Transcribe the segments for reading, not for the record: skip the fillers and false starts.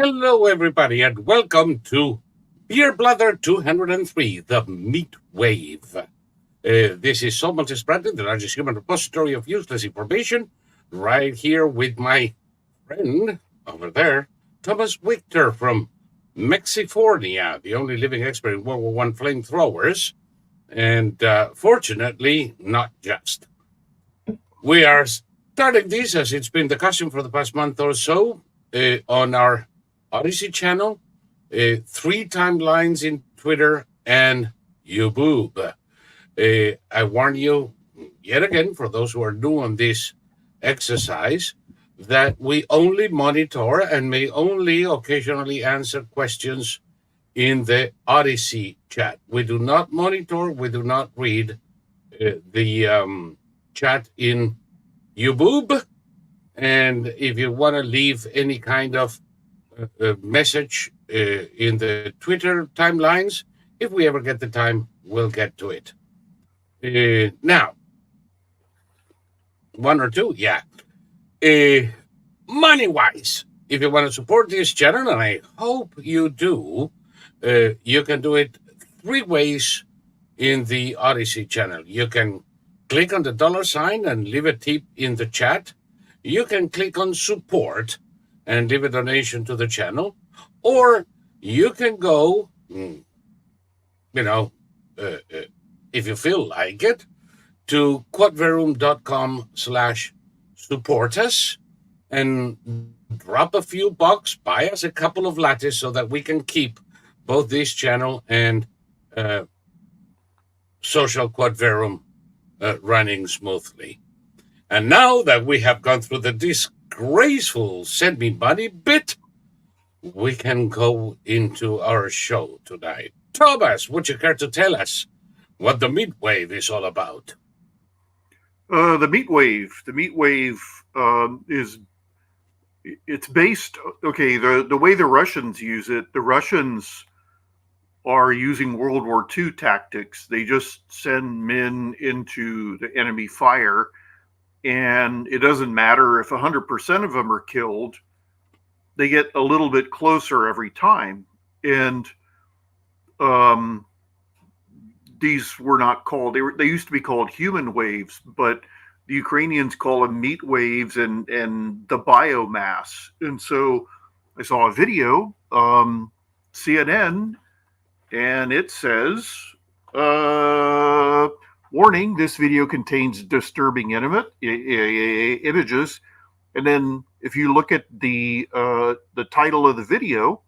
Hello, everybody, and welcome to Beer Blather 203, the Meat Wave. This is Saul Montes-Bradley, the largest human repository of useless information, right here with my friend over there, Thomas Wictor from Mexifornia, the only living expert in World War I flamethrowers, and fortunately, not just. We are starting this, as it's been the custom for the past month or so, on our Odyssey channel, 3 timelines in Twitter, and YouTube. I warn you yet again, for those who are new on this exercise, that we only monitor and may only occasionally answer questions in the Odyssey chat. We do not monitor, we do not read the chat in YouTube. And if you want to leave any kind of message in the Twitter timelines, if we ever get the time, we'll get to it. Now, one or two, yeah. Money-wise, if you want to support this channel, and I hope you do, you can do it 3 ways in the Odyssey channel. You can click on the $ and leave a tip in the chat. You can click on support and leave a donation to the channel, or you can go, if you feel like it, to quadverum.com/support us and drop a few bucks, buy us a couple of lattes so that we can keep both this channel and Social Quadverum running smoothly. And now that we have gone through the disgraceful send me money bit, we can go into our show tonight. Thomas, would you care to tell us what the Meat Wave is all about? The Meat Wave it's based, the way the Russians use it, the Russians are using World War II tactics. They just send men into the enemy fire, and it doesn't matter if 100% of them are killed. They get a little bit closer every time. And these were not called, they used to be called human waves, but the Ukrainians call them meat waves and the biomass. And so I saw a video, CNN, and it says, warning, this video contains disturbing images. And then if you look at the title of the video,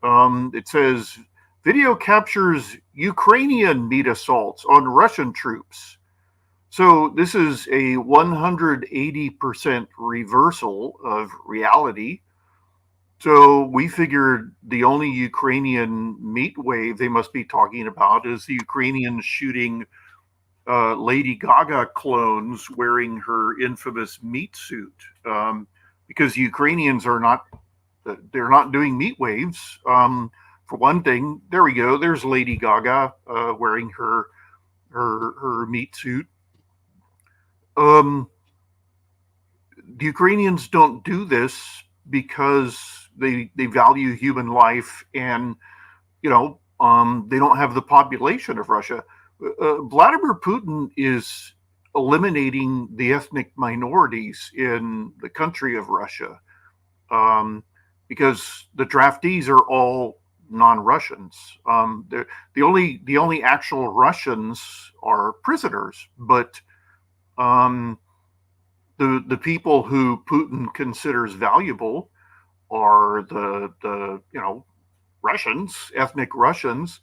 it says, video captures Ukrainian meat assaults on Russian troops. So this is a 180% reversal of reality. So we figured the only Ukrainian meat wave they must be talking about is the Ukrainians shooting Lady Gaga clones wearing her infamous meat suit, because Ukrainians are not doing meat waves. For one thing, there we go. There's Lady Gaga wearing her meat suit. The Ukrainians don't do this because they value human life, and they don't have the population of Russia. Vladimir Putin is eliminating the ethnic minorities in the country of Russia, because the draftees are all non-Russians. The only actual Russians are prisoners, but the people who Putin considers valuable are the Russians, ethnic Russians,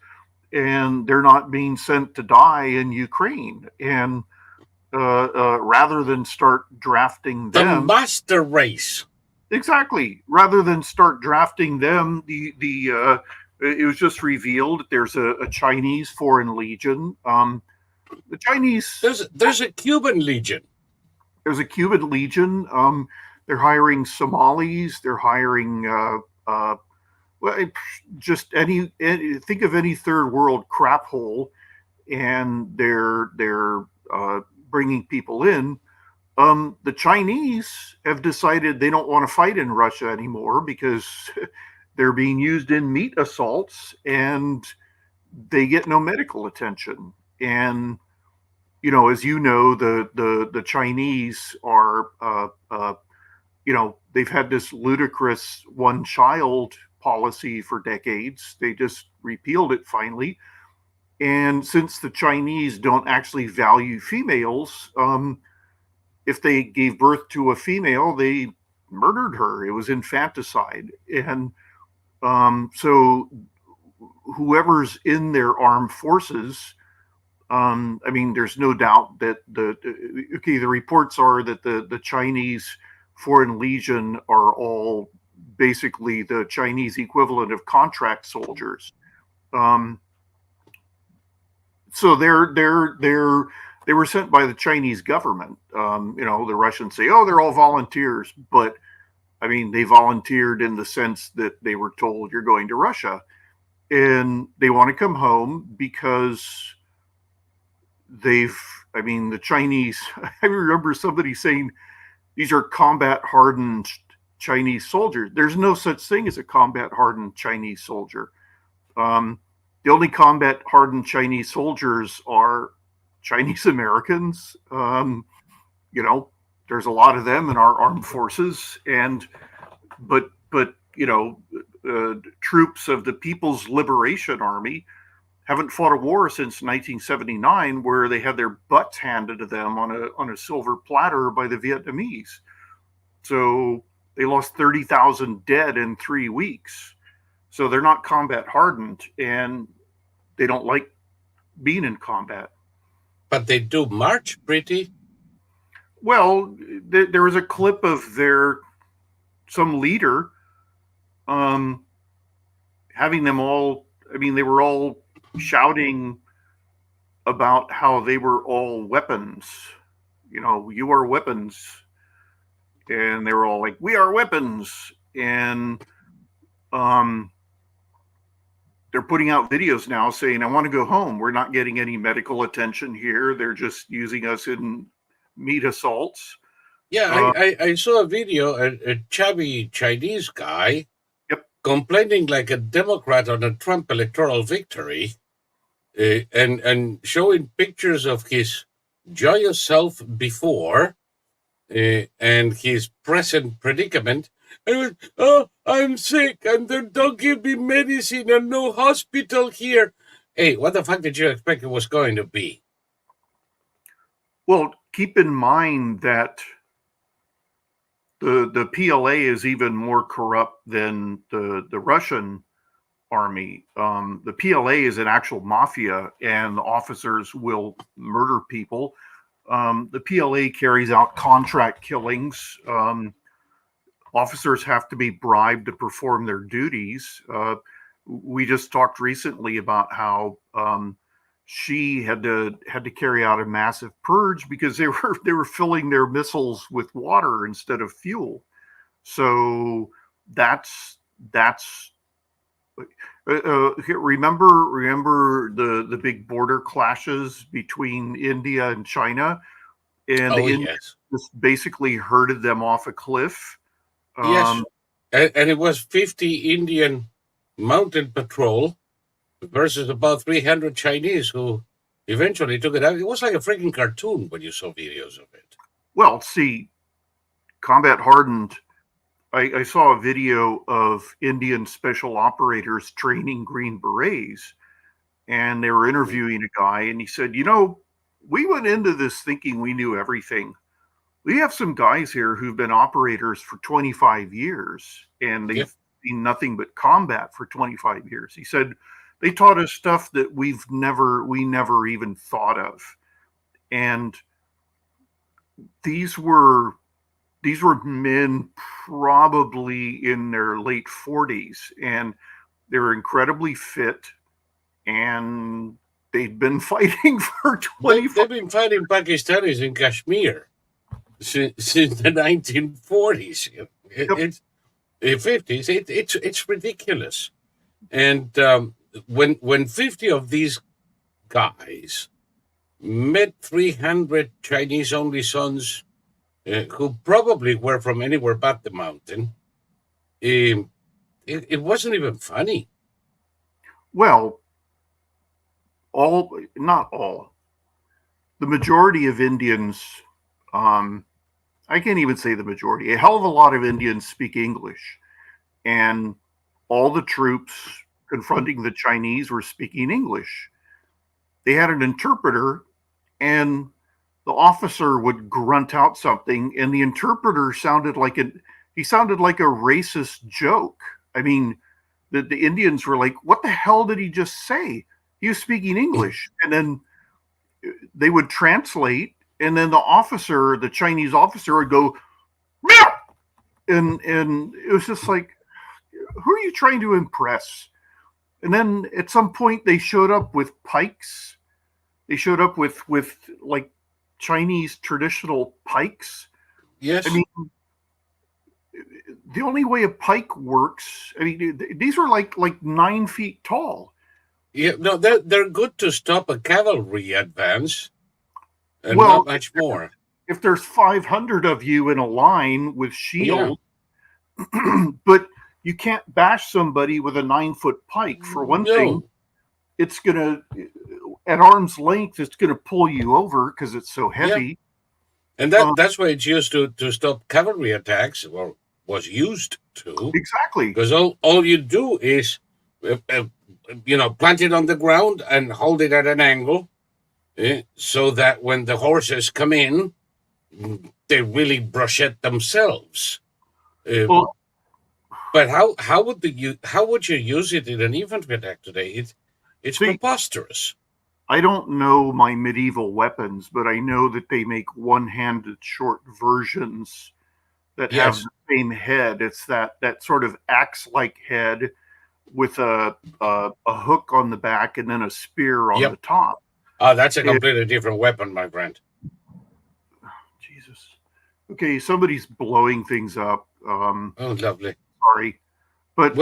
and they're not being sent to die in Ukraine. And rather than start drafting them, the master race, exactly. Rather than start drafting them, it was just revealed that there's a Chinese Foreign Legion. The Chinese, there's a Cuban Legion. There's a Cuban Legion. They're hiring Somalis. They're hiring just think of any third world crap hole, and they're bringing people in. The Chinese have decided they don't want to fight in Russia anymore because they're being used in meat assaults and they get no medical attention. And as you know, the Chinese are, they've had this ludicrous one-child policy for decades. They just repealed it finally. And since the Chinese don't actually value females, if they gave birth to a female, they murdered her. It was infanticide. And so whoever's in their armed forces, there's no doubt that the reports are that the Chinese Foreign Legion are all basically the Chinese equivalent of contract soldiers. So they were sent by the Chinese government. The Russians say, oh, they're all volunteers, but they volunteered in the sense that they were told you're going to Russia, and they want to come home because the Chinese, I remember somebody saying these are combat hardened Chinese soldiers. There's no such thing as a combat hardened Chinese soldier. The only combat hardened Chinese soldiers are Chinese Americans. There's a lot of them in our armed forces, but troops of the People's Liberation Army haven't fought a war since 1979, where they had their butts handed to them on a silver platter by the Vietnamese. So they lost 30,000 dead in 3 weeks. So they're not combat hardened, and they don't like being in combat. But they do march pretty. Well, there was a clip of some leader having them all. They were all shouting about how they were all weapons. You are weapons, and they were all like, "We are weapons," and they're putting out videos now saying, "I want to go home. We're not getting any medical attention here. They're just using us in meat assaults." Yeah, I saw a video, a chubby Chinese guy complaining like a Democrat on a Trump electoral victory, and showing pictures of his joyous self before and his present predicament. And was, oh, I'm sick, and they don't give me medicine, and no hospital here. Hey, what the fuck did you expect it was going to be? Well, keep in mind that the PLA is even more corrupt than the Russian army. The PLA is an actual mafia, and the officers will murder people. The PLA carries out contract killings. Officers have to be bribed to perform their duties. We just talked recently about how she had to carry out a massive purge because they were filling their missiles with water instead of fuel. So that's remember the big border clashes between India and China, and the Indians just basically herded them off a cliff. Yes, and it was 50 Indian mounted patrol versus about 300 Chinese who eventually took it out. It was like a freaking cartoon when you saw videos of it. Well, see, combat hardened. I saw a video of Indian special operators training Green Berets, and they were interviewing a guy, and he said, we went into this thinking we knew everything. We have some guys here who've been operators for 25 years, and they've seen nothing but combat for 25 years. He said, they taught us stuff that we never even thought of. And these were men probably in their late 40s, and they were incredibly fit, and they'd been fighting for 25 They've been fighting Pakistanis in Kashmir since the 1940s. It's 50s. It's ridiculous. And when 50 of these guys met 300 Chinese-only sons who probably were from anywhere but the mountain. It wasn't even funny. Well, not all. The majority of Indians, I can't even say the majority, a hell of a lot of Indians speak English. And all the troops confronting the Chinese were speaking English. They had an interpreter, and the officer would grunt out something, and the interpreter sounded like a racist joke. I mean, the Indians were like, "What the hell did he just say?" He was speaking English, and then they would translate, and then the Chinese officer, would go, "Meow!" and it was just like, who are you trying to impress? And then at some point they showed up with pikes. They showed up with like Chinese traditional pikes. Yes. I mean, the only way a pike works, I mean, these were like 9 feet tall. Yeah, no, they're good to stop a cavalry advance, and not much more. If there's 500 of you in a line with shield, but you can't bash somebody with a 9-foot pike. For one thing, it's gonna, at arm's length, it's gonna pull you over because it's so heavy. Yeah. And that's why it's used to stop cavalry attacks, or was used to. Exactly. Because all you do is, plant it on the ground and hold it at an angle, so that when the horses come in, they really brush it themselves. But how would you use it in an infantry attack today? It's preposterous. I don't know my medieval weapons, but I know that they make one-handed short versions that have the same head. It's that sort of axe-like head with a hook on the back and then a spear on the top. Oh, that's a completely different weapon, my friend. Jesus. Okay, somebody's blowing things up. Oh, lovely. Sorry, but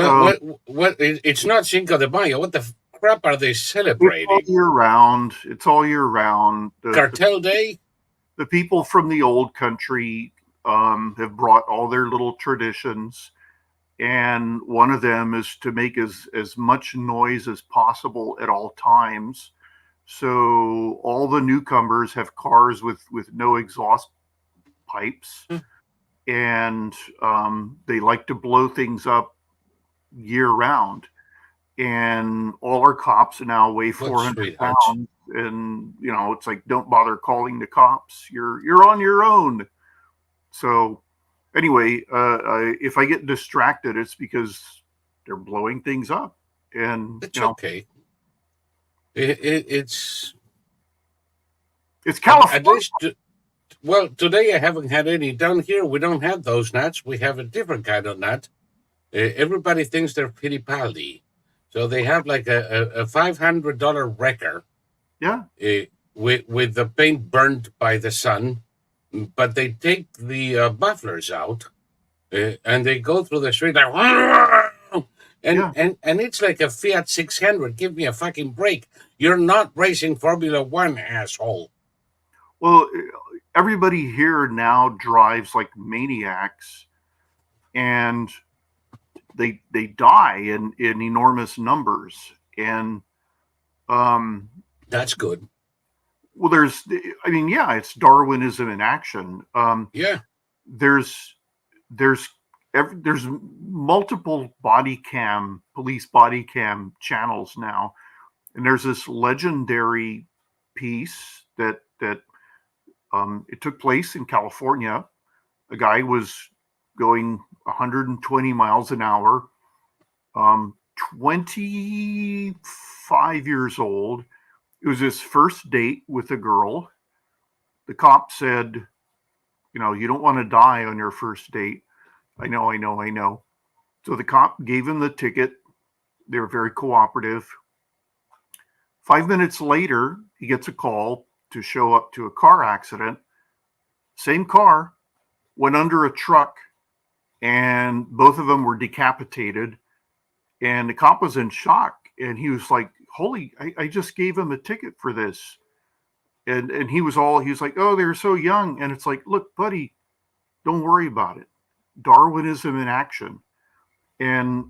what? It's not Cinco de Mayo. What the crap are they celebrating? It's all year round. Cartel Day. The people from the old country have brought all their little traditions, and one of them is to make as much noise as possible at all times. So all the newcomers have cars with no exhaust pipes, and they like to blow things up year round. And all our cops now weigh 400 pounds, and it's like, don't bother calling the cops. You're on your own. So anyway, if I get distracted, it's because they're blowing things up, and it's okay. It's California. At least, well, today I haven't had any. Down here, we don't have those nuts. We have a different kind of nut. Everybody thinks they're Fittipaldi. So they have like a $500 wrecker. Yeah. With the paint burned by the sun. But they take the mufflers out, and they go through the street like, and it's like a Fiat 600. Give me a fucking break. You're not racing Formula One, asshole. Well, everybody here now drives like maniacs, and they die in enormous numbers, and that's good. Well, it's Darwinism in action. There's multiple police body cam channels now, and there's this legendary piece that it took place in California. A guy was going 120 miles an hour, 25 years old. It was his first date with a girl. The cop said, you don't want to die on your first date. I know. So the cop gave him the ticket. They were very cooperative. 5 minutes later, he gets a call to show up to a car accident. Same car went under a truck, and both of them were decapitated. And the cop was in shock, and he was like, I just gave him a ticket for this. And he was like, oh, they're so young. And it's like, look, buddy, Don't worry about it. Darwinism in action. And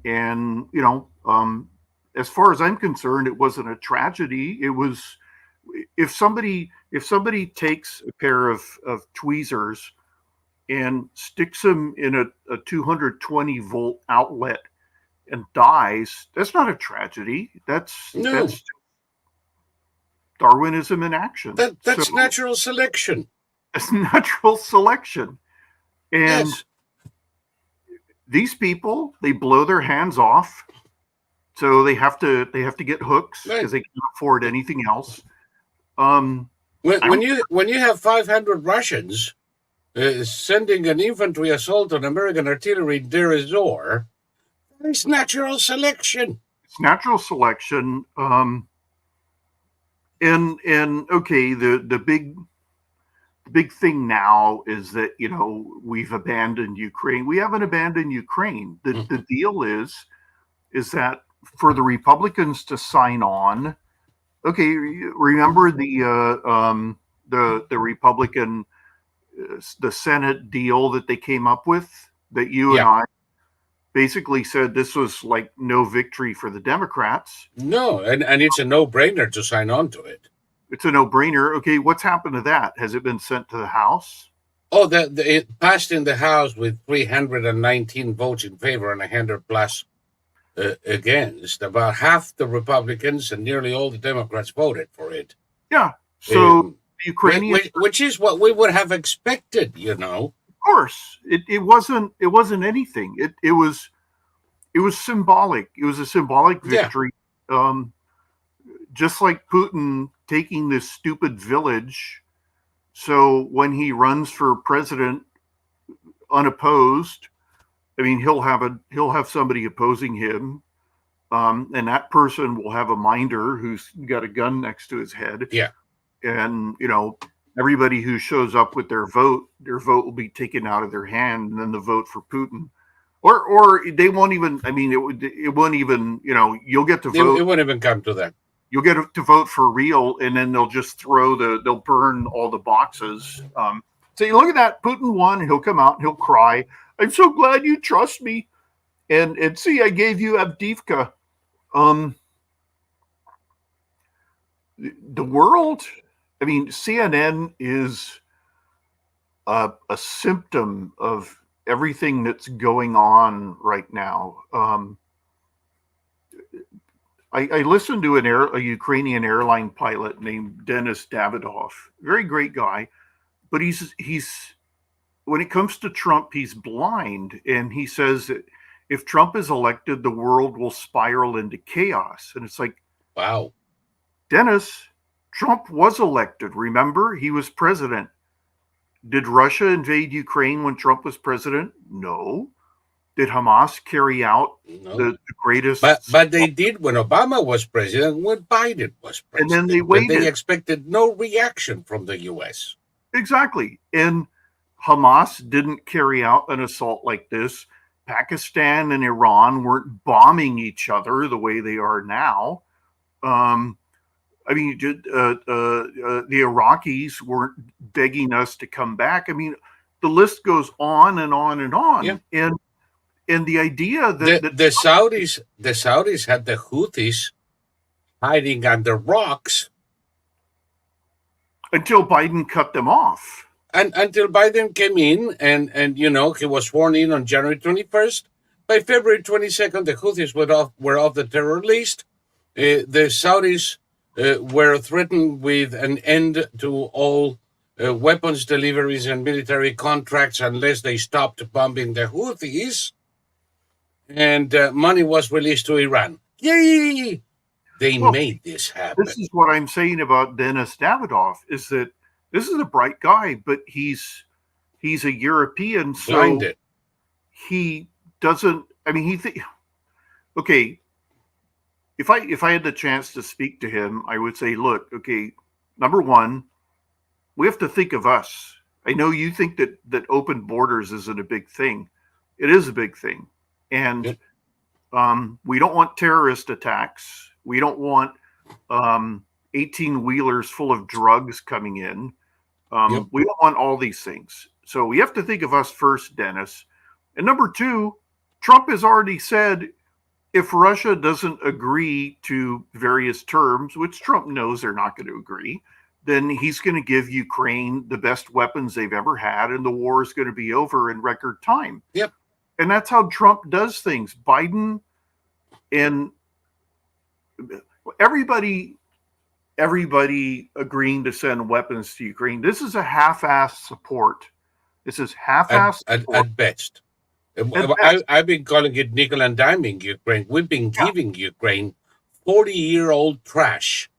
as far as I'm concerned, it wasn't a tragedy. It was, if somebody takes a pair of tweezers and sticks them in a 220 volt outlet and dies, that's not a tragedy. That's Darwinism in action. That's natural selection. It's natural selection. And yes. These people, they blow their hands off, so they have to get hooks because they can't afford anything else. When you have 500 Russians sending an infantry assault on American artillery in Deir ez-Zor, it's natural selection. It's natural selection. And okay, the big thing now is that, we've abandoned Ukraine. We haven't abandoned Ukraine. The deal is that for the Republicans to sign on, okay, remember the Republican, the Senate deal that they came up with, that you and I basically said this was like no victory for the Democrats. No, and it's a no-brainer to sign on to it. It's a no-brainer. Okay, what's happened to that? Has it been sent to the House? Oh, it passed in the House with 319 votes in favor and 100 plus against. About half the Republicans and nearly all the Democrats voted for it. Yeah. So Ukrainian, which is what we would have expected, Of course, it wasn't anything. It was symbolic. It was a symbolic victory. Yeah. Just like Putin taking this stupid village, so when he runs for president unopposed, I mean, he'll have somebody opposing him, and that person will have a minder who's got a gun next to his head. Yeah, and everybody who shows up with their vote will be taken out of their hand, and then the vote for Putin. Or they won't even. I mean, it won't even. You'll get to vote. It won't even come to that. You'll get to vote for real, and then they'll just they'll burn all the boxes. So you look at that, Putin won. He'll come out and he'll cry. I'm so glad you trust me, and see, I gave you Avdiivka. The world. I mean, CNN is a symptom of everything that's going on right now. I listened to a Ukrainian airline pilot named Denis Davidov, very great guy, but he's when it comes to Trump, he's blind, and he says that if Trump is elected, the world will spiral into chaos. And it's like, wow, Dennis, Trump was elected. Remember, he was president. Did Russia invade Ukraine when Trump was president? No. Did Hamas carry out the greatest? But they did when Obama was president, when Biden was president. And then they waited. But they expected no reaction from the U.S. Exactly. And Hamas didn't carry out an assault like this. Pakistan and Iran weren't bombing each other the way they are now. I mean, the Iraqis weren't begging us to come back. I mean, the list goes on and on and on. Yeah. And the idea that the Saudis had the Houthis hiding under rocks until Biden cut them off. And until Biden came in and he was sworn in on January 21st. By February 22nd, the Houthis were off the terror list. The Saudis were threatened with an end to all weapons deliveries and military contracts unless they stopped bombing the Houthis. And money was released to Iran. Yay! They made this happen. This is what I'm saying about Denis Davidov, is that this is a bright guy, but he's a European, so blinded. He doesn't. I mean, okay. If I had the chance to speak to him, I would say, look, okay, number one, we have to think of us. I know you think that open borders isn't a big thing. It is a big thing. And we don't want terrorist attacks. We don't want 18-wheelers full of drugs coming in. We don't want all these things. So we have to think of us first, Dennis. And number two, Trump has already said if Russia doesn't agree to various terms, which Trump knows they're not going to agree, then he's going to give Ukraine the best weapons they've ever had, and the war is going to be over in record time. Yep. And that's how Trump does things. Biden and everybody agreeing to send weapons to Ukraine. This is a half-assed support. This is half-assed support. At best. I've been calling it nickel and diming Ukraine. We've been giving Ukraine 40-year-old trash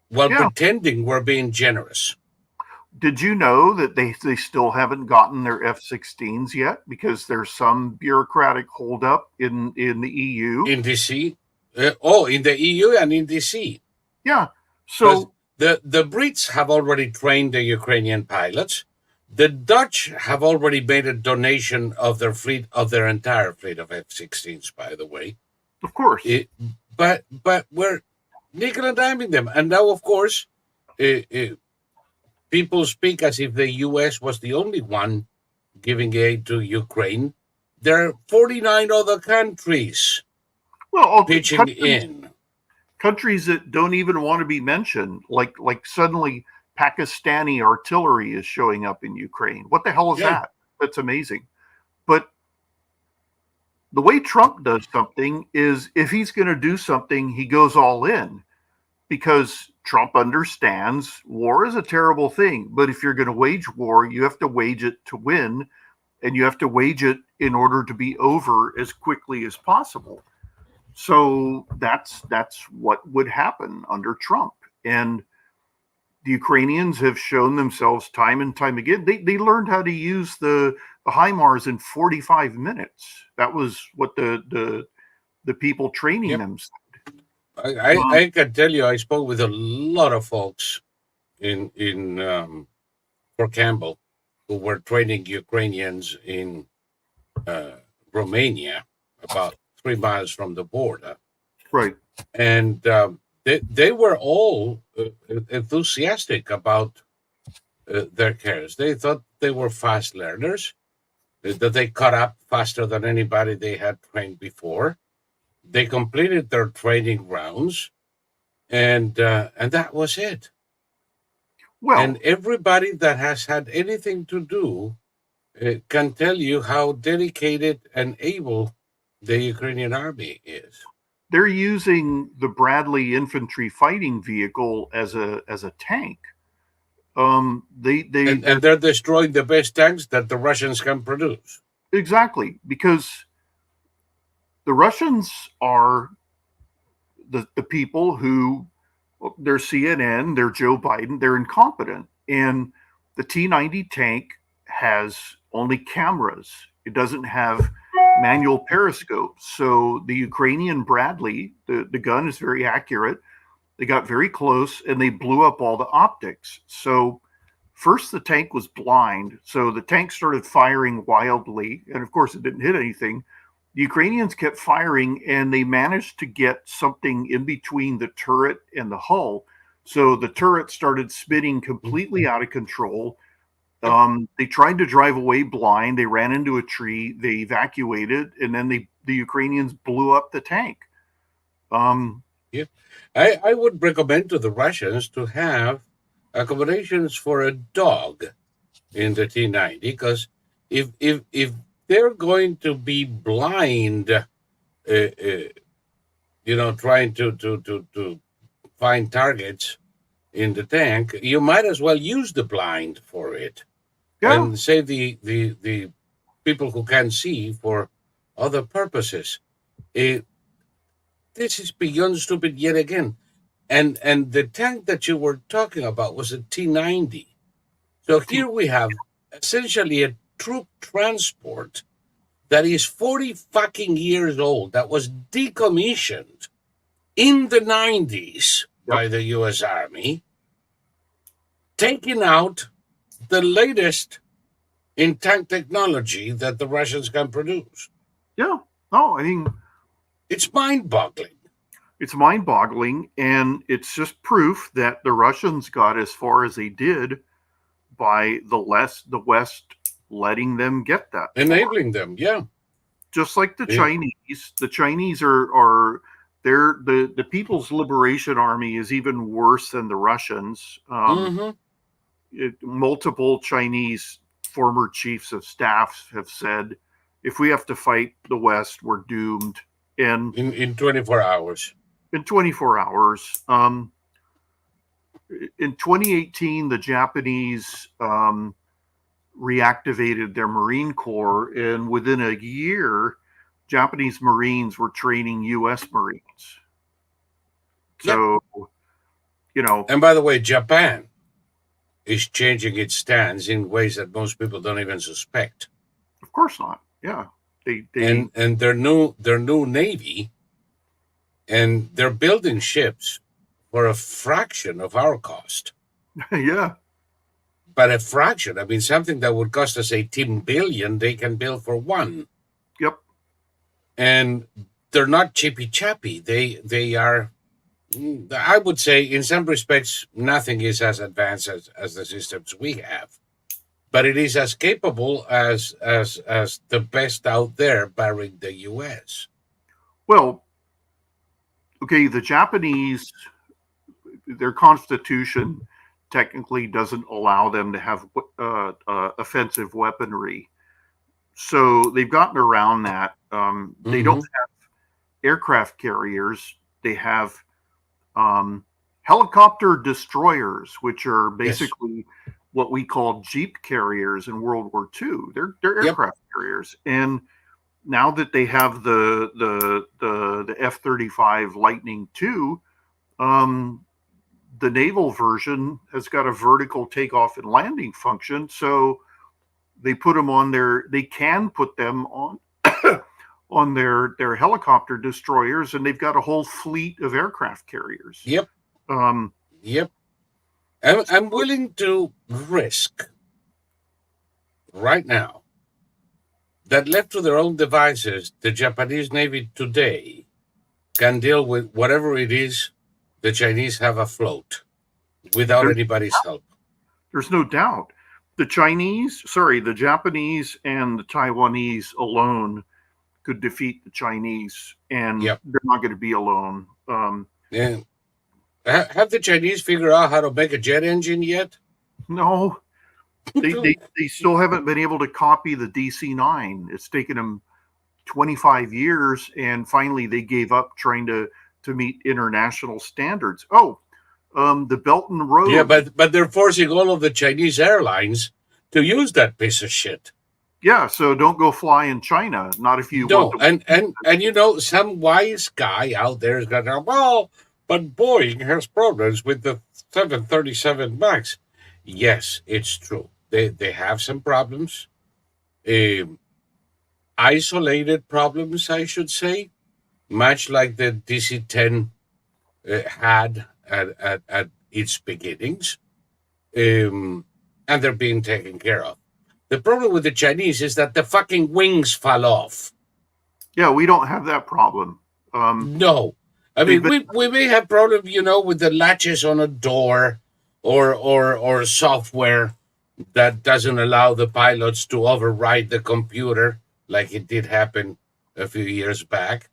while pretending we're being generous. Did you know that they still haven't gotten their F-16s yet because there's some bureaucratic holdup in the EU? In DC? In the EU and in DC. Yeah. So the Brits have already trained the Ukrainian pilots. The Dutch have already made a donation of their fleet, of their entire fleet of F-16s, by the way. Of course. But we're nickel and diming them. And now, of course, people speak as if the U.S. was the only one giving aid to Ukraine. There are 49 other countries pitching in. Countries that don't even want to be mentioned, like suddenly Pakistani artillery is showing up in Ukraine. What the hell is that? That's amazing. But the way Trump does something is if he's going to do something, he goes all in, because Trump understands war is a terrible thing. But if you're going to wage war, you have to wage it to win, and you have to wage it in order to be over as quickly as possible. So that's what would happen under Trump. And the Ukrainians have shown themselves time and time again. They learned how to use the HIMARS in 45 minutes. That was what the people training them said. I can tell you, I spoke with a lot of folks in Fort Campbell who were training Ukrainians in Romania, about 3 miles from the border. Right. And they were all enthusiastic about their careers. They thought they were fast learners, that they caught up faster than anybody they had trained before. They completed their training rounds, and that was it. Well, and everybody that has had anything to do can tell you how dedicated and able the Ukrainian army is. They're using the Bradley infantry fighting vehicle as a tank. And they're destroying the best tanks that the Russians can produce. Exactly, because the Russians are the people who, they're CNN, they're Joe Biden, they're incompetent. And the T-90 tank has only cameras. It doesn't have manual periscopes. So the Ukrainian Bradley, the gun is very accurate. They got very close and they blew up all the optics. So first the tank was blind. So the tank started firing wildly. And of course it didn't hit anything. The Ukrainians kept firing and they managed to get something in between the turret and the hull. So the turret started spinning completely out of control. They tried to drive away blind. They ran into a tree. They evacuated, and then the Ukrainians blew up the tank. Yeah, I would recommend to the Russians to have accommodations for a dog in the T-90, because if they're going to be blind, trying to find targets in the tank, you might as well use the blind for it. Yeah. And save the people who can't see for other purposes. This is beyond stupid yet again. And the tank that you were talking about was a T-90. So here we have essentially a troop transport that is 40 fucking years old, that was decommissioned in the 90s by the U.S. Army, taking out the latest in tank technology that the Russians can produce. Yeah. No, I mean, it's mind-boggling. It's mind-boggling, and it's just proof that the Russians got as far as they did by the West letting them get that, enabling them. Yeah, just like the Yeah. Chinese. The Chinese are the People's Liberation Army is even worse than the Russians. Multiple Chinese former chiefs of staff have said, if we have to fight the West, we're doomed. And in 24 hours. In 24 hours. In 2018, the Japanese reactivated their Marine Corps, and within a year, Japanese Marines were training U.S. Marines. So, And by the way, Japan is changing its stance in ways that most people don't even suspect. Of course not. Yeah, and their new navy, and they're building ships for a fraction of our cost. Yeah. But a fraction. I mean, something that would cost us $18 billion, they can build for $1. Yep. And they're not chippy chappy. They are. I would say, in some respects, nothing is as advanced as the systems we have, but it is as capable as the best out there, barring the U.S. Well, okay, the Japanese, their constitution technically doesn't allow them to have offensive weaponry, so they've gotten around that. They don't have aircraft carriers. They have helicopter destroyers, which are basically what we call Jeep carriers in World War II. They're aircraft carriers, and now that they have the F-35 Lightning II, the naval version has got a vertical takeoff and landing function. So they put them on they can put them on on their helicopter destroyers, and they've got a whole fleet of aircraft carriers. Yep. Yep. I'm willing to risk right now that, left to their own devices, the Japanese Navy today can deal with whatever it is the Chinese have afloat without anybody's help. There's no doubt. The Japanese and the Taiwanese alone could defeat the Chinese, and they're not going to be alone. Yeah. Have the Chinese figured out how to make a jet engine yet? No. They still haven't been able to copy the DC-9. It's taken them 25 years, and finally they gave up trying to meet international standards. The Belt and Road. Yeah, but they're forcing all of the Chinese airlines to use that piece of shit. Yeah, so don't go fly in China. Not if you want to. And some wise guy out there is going to go, well, but Boeing has problems with the 737 MAX. Yes, it's true. They have some problems. Isolated problems, I should say, much like the DC-10 had at its beginnings. And they're being taken care of. The problem with the Chinese is that the fucking wings fall off. Yeah, we don't have that problem. No. I mean, we may have problems, with the latches on a door or software that doesn't allow the pilots to override the computer, like it did happen a few years back.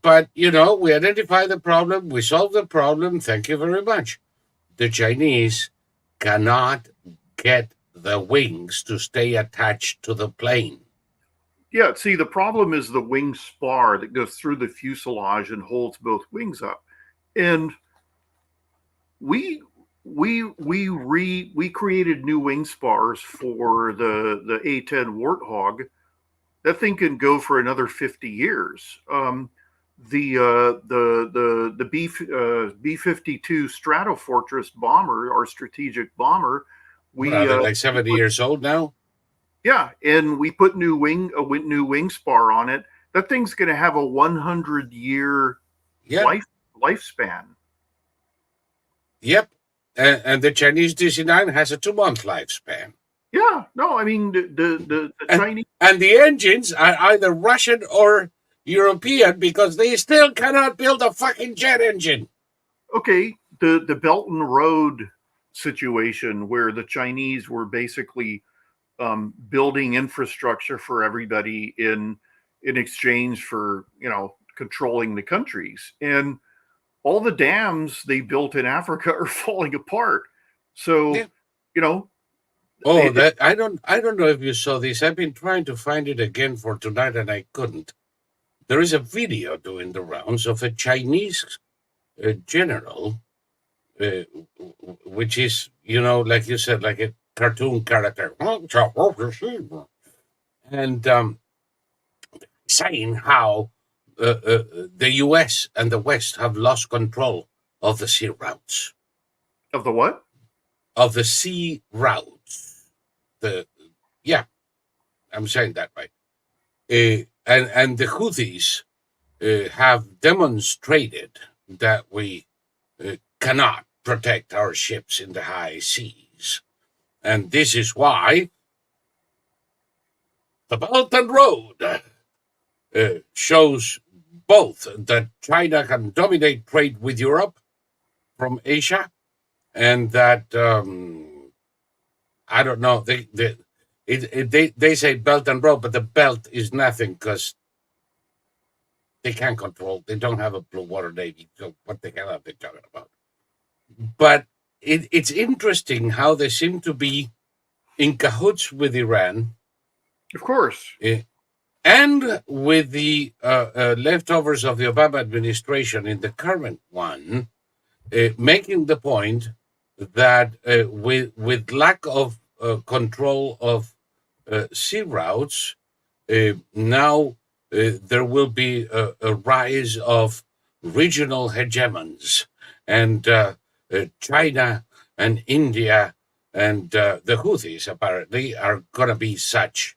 But, we identify the problem, we solve the problem, thank you very much. The Chinese cannot get the wings to stay attached to the plane. Yeah, see, the problem is the wing spar that goes through the fuselage and holds both wings up. And we created new wing spars for the A-10 Warthog. That thing can go for another 50 years. The B-52 Stratofortress bomber, our strategic bomber, they're like 70 years old now. Yeah, and we put new wing spar on it. That thing's going to have a 100-year lifespan. Yep, and the Chinese DC-9 has a 2-month lifespan. Yeah, no, I mean the Chinese, and the engines are either Russian or European, because they still cannot build a fucking jet engine. Okay, the Belt and Road situation where the Chinese were basically building infrastructure for everybody in exchange for controlling the countries, and all the dams they built in Africa are falling apart. So Yeah. you know Oh, it, that I don't know if you saw this. I've been trying to find it again for tonight and I couldn't. There is a video doing the rounds of a Chinese general, uh, which is, like you said, like a cartoon character, and saying how the U.S. and the West have lost control of the sea routes. of the what? Of the sea routes. Yeah, I'm saying that right. And the Houthis have demonstrated that we cannot protect our ships in the high seas. And this is why the Belt and Road shows both that China can dominate trade with Europe from Asia, and that I don't know. They say Belt and Road, but the belt is nothing because they can't control. They don't have a blue water navy. So what the hell are they talking about? But it's interesting how they seem to be in cahoots with Iran. Of course. And with the leftovers of the Obama administration in the current one, making the point that with lack of control of sea routes, now there will be a rise of regional hegemons, and China and India and the Houthis apparently are going to be such.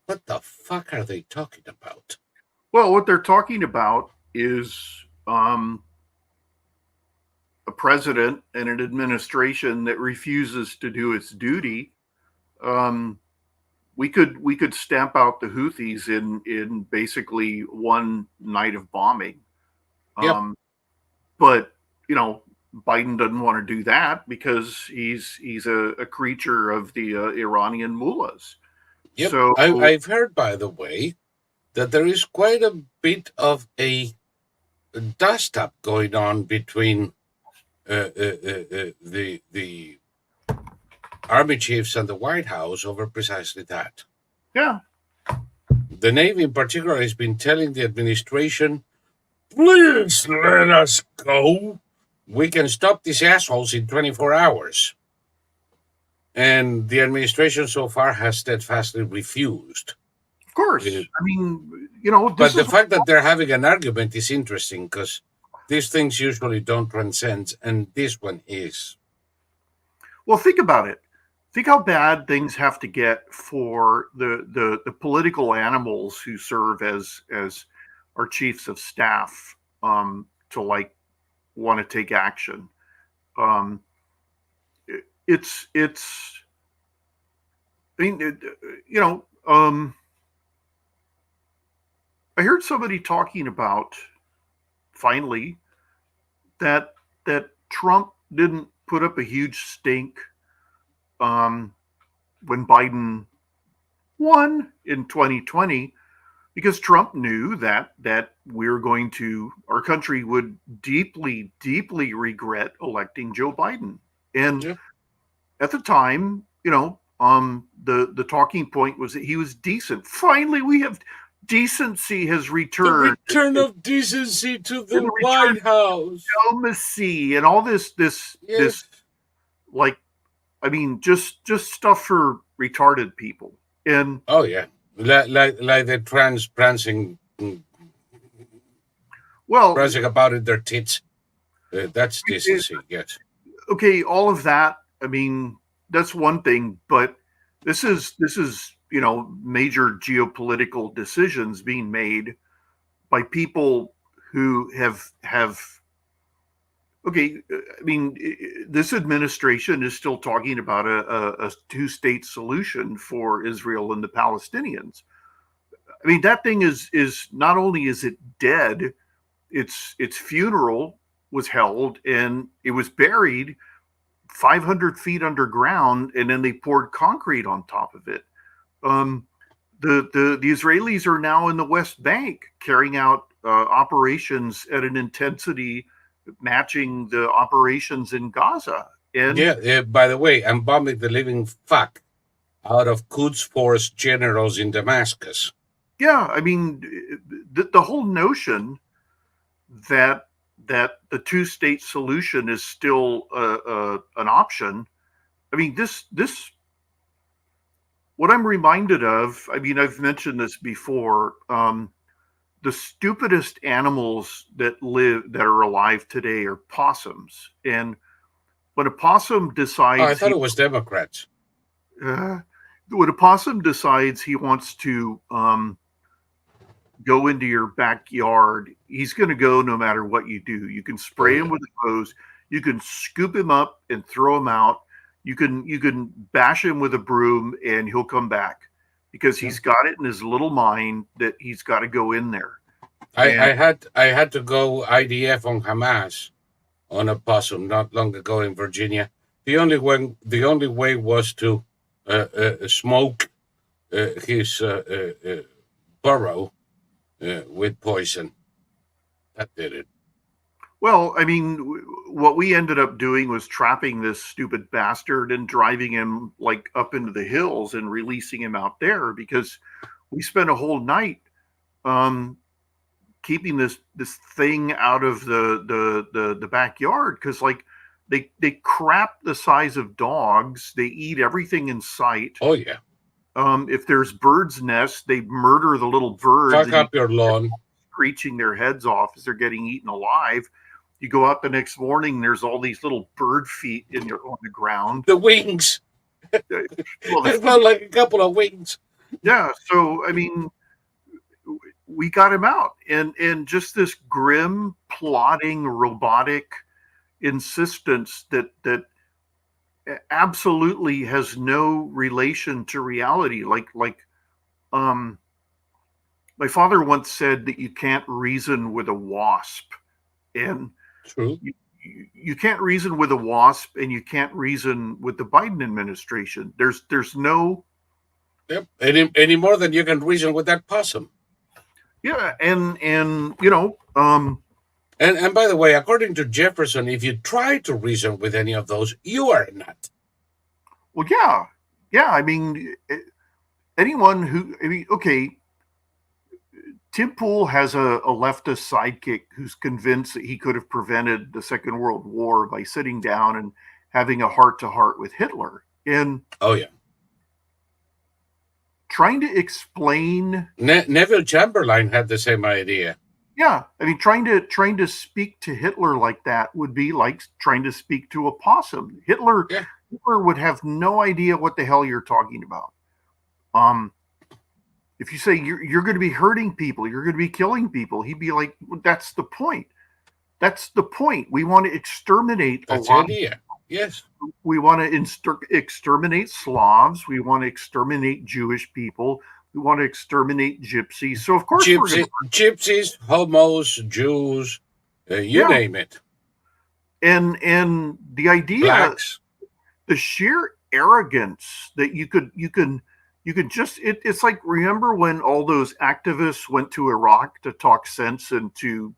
What the fuck are they talking about? Well, what they're talking about is a president and an administration that refuses to do its duty. Um, we could stamp out the Houthis in basically one night of bombing. Yep. But Biden doesn't want to do that because he's a creature of the Iranian mullahs. Yep. So I've heard, by the way, that there is quite a bit of a dust up going on between the army chiefs and the White House over precisely that. yeah, The Navy, in particular, has been telling the administration, "Please let us go. We can stop these assholes in 24 hours." And the administration so far has steadfastly refused. of course. I mean, But the fact that they're having an argument is interesting because these things usually don't transcend, and this one is. Well, think about it. Think how bad things have to get for the political animals who serve as our chiefs of staff to want to take action. It's I mean I heard somebody talking about finally that Trump didn't put up a huge stink when Biden won in 2020 because Trump knew that our country would deeply regret electing Joe Biden. And at the time, the talking point was that he was decent. Finally, we have decency has returned. The return of decency to the White House. Diplomacy and all this like, I mean, just stuff for retarded people. And oh yeah, like the prancing about in their tits. That's decency. Yes. Okay, all of that. I mean, that's one thing, but this is major geopolitical decisions being made by people who have okay, I mean, this administration is still talking about a two-state solution for Israel and the Palestinians. I mean, that thing is not only is it dead, its funeral was held and it was buried, 500 feet underground, and then they poured concrete on top of it. The Israelis are now in the West Bank carrying out operations at an intensity matching the operations in Gaza. And Yeah, by the way, I'm bombing the living fuck out of Quds Force generals in Damascus. yeah, I mean, the whole notion that the two-state solution is still an option. I mean, this what I'm reminded of. I mean, I've mentioned this before. The stupidest animals that are alive today are possums, and when a possum decides, I thought it was Democrats. When a possum decides he wants to go into your backyard, he's going to go no matter what you do. You can spray him with a hose, you can scoop him up and throw him out, you can bash him with a broom, and he'll come back because he's got it in his little mind that he's got to go in there. I had to go IDF on Hamas on a possum not long ago in Virginia. The only way was to smoke his burrow with poison. That did it. Well, I mean, what we ended up doing was trapping this stupid bastard and driving him like up into the hills and releasing him out there, because we spent a whole night keeping this thing out of the backyard, because like they crap the size of dogs. They eat everything in sight. Oh yeah. If there's birds' nests, they murder the little birds. Fuck up your lawn. Screeching their heads off as they're getting eaten alive. You go out the next morning, there's all these little bird feet on the ground. The wings. Well, it felt like a couple of wings. Yeah, so I mean, we got him out, and just this grim, plodding, robotic insistence that absolutely has no relation to reality. Like my father once said that you can't reason with a wasp, and true. You can't reason with a wasp, and you can't reason with the Biden administration. There's no. Yep. Any more than you can reason with that possum. Yeah, and you know. And by the way, according to Jefferson, if you try to reason with any of those, you are a nut. Well, yeah. I mean, anyone who. I mean, okay. Tim Pool has a leftist sidekick who's convinced that he could have prevented the Second World War by sitting down and having a heart-to-heart with Hitler. And oh yeah, trying to explain. Neville Chamberlain had the same idea. Yeah, I mean, trying to speak to Hitler like that would be like trying to speak to a possum. Hitler would have no idea what the hell you're talking about. If you say you're going to be hurting people, you're going to be killing people, he'd be like, well, "That's the point. That's the point. We want to exterminate a lot. Idea. Yes. We want to exterminate Slavs. We want to exterminate Jewish people. We want to exterminate gypsies. So of course, gypsies, homos, Jews, you name it. And the idea, blacks, the sheer arrogance that you could just, it's like, remember when all those activists went to Iraq to talk sense into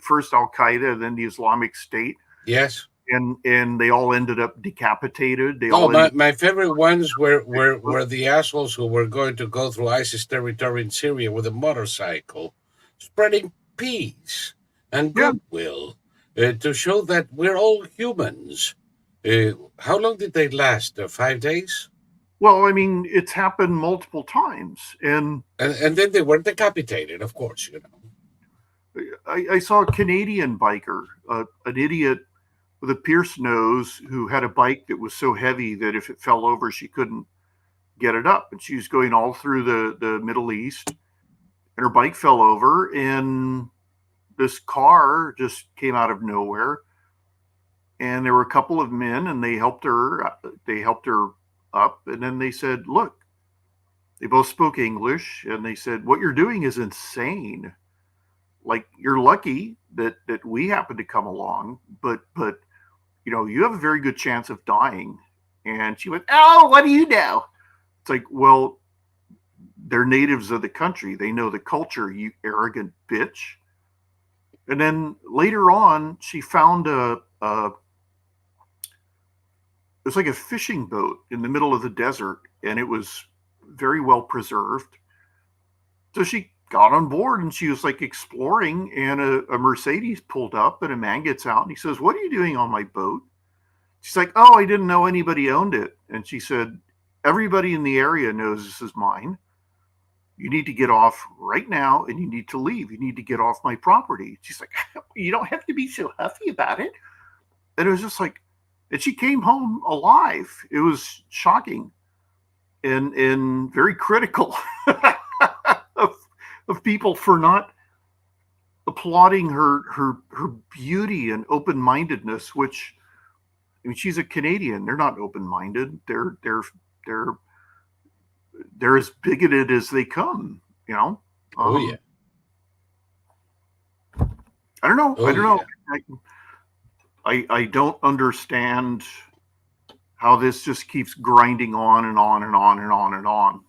first Al-Qaeda, then the Islamic State? Yes. And they all ended up decapitated. My favorite ones were the assholes who were going to go through ISIS territory in Syria with a motorcycle, spreading peace and goodwill to show that we're all humans. How long did they last? 5 days? Well, I mean, it's happened multiple times, and then they were decapitated, of course. You know, I saw a Canadian biker, an idiot with a pierced nose, who had a bike that was so heavy that if it fell over, she couldn't get it up, and she was going all through the Middle East, and her bike fell over, and this car just came out of nowhere, and there were a couple of men, and they helped her up, and then they said, look, they both spoke English, and they said, what you're doing is insane. Like, you're lucky that we happen to come along, but you have a very good chance of dying. And she went, oh, what do you know? It's like, well, they're natives of the country. They know the culture, you arrogant bitch. And then later on, she found it was like a fishing boat in the middle of the desert, and it was very well preserved. So she got on board and she was like exploring, and a Mercedes pulled up and a man gets out and he says, what are you doing on my boat? She's like, oh, I didn't know anybody owned it. And she said, everybody in the area knows this is mine. You need to get off right now and you need to leave. You need to get off my property. She's like, you don't have to be so huffy about it. And it was just like, and she came home alive. It was shocking and very critical of people for not applauding her beauty and open-mindedness, which, I mean, she's a Canadian. They're not open-minded. They're as bigoted as they come, Oh yeah. I don't know. Oh, I don't know. yeah. I don't understand how this just keeps grinding on and on and on and on and on.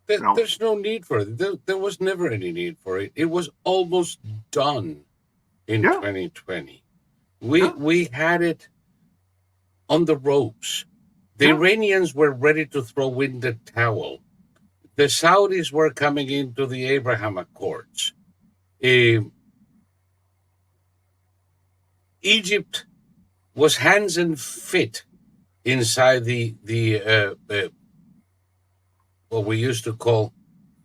There's no need for it. There was never any need for it. It was almost done in 2020. We had it on the ropes. The Iranians were ready to throw in the towel. The Saudis were coming into the Abraham Accords. Egypt was hands and feet inside the what we used to call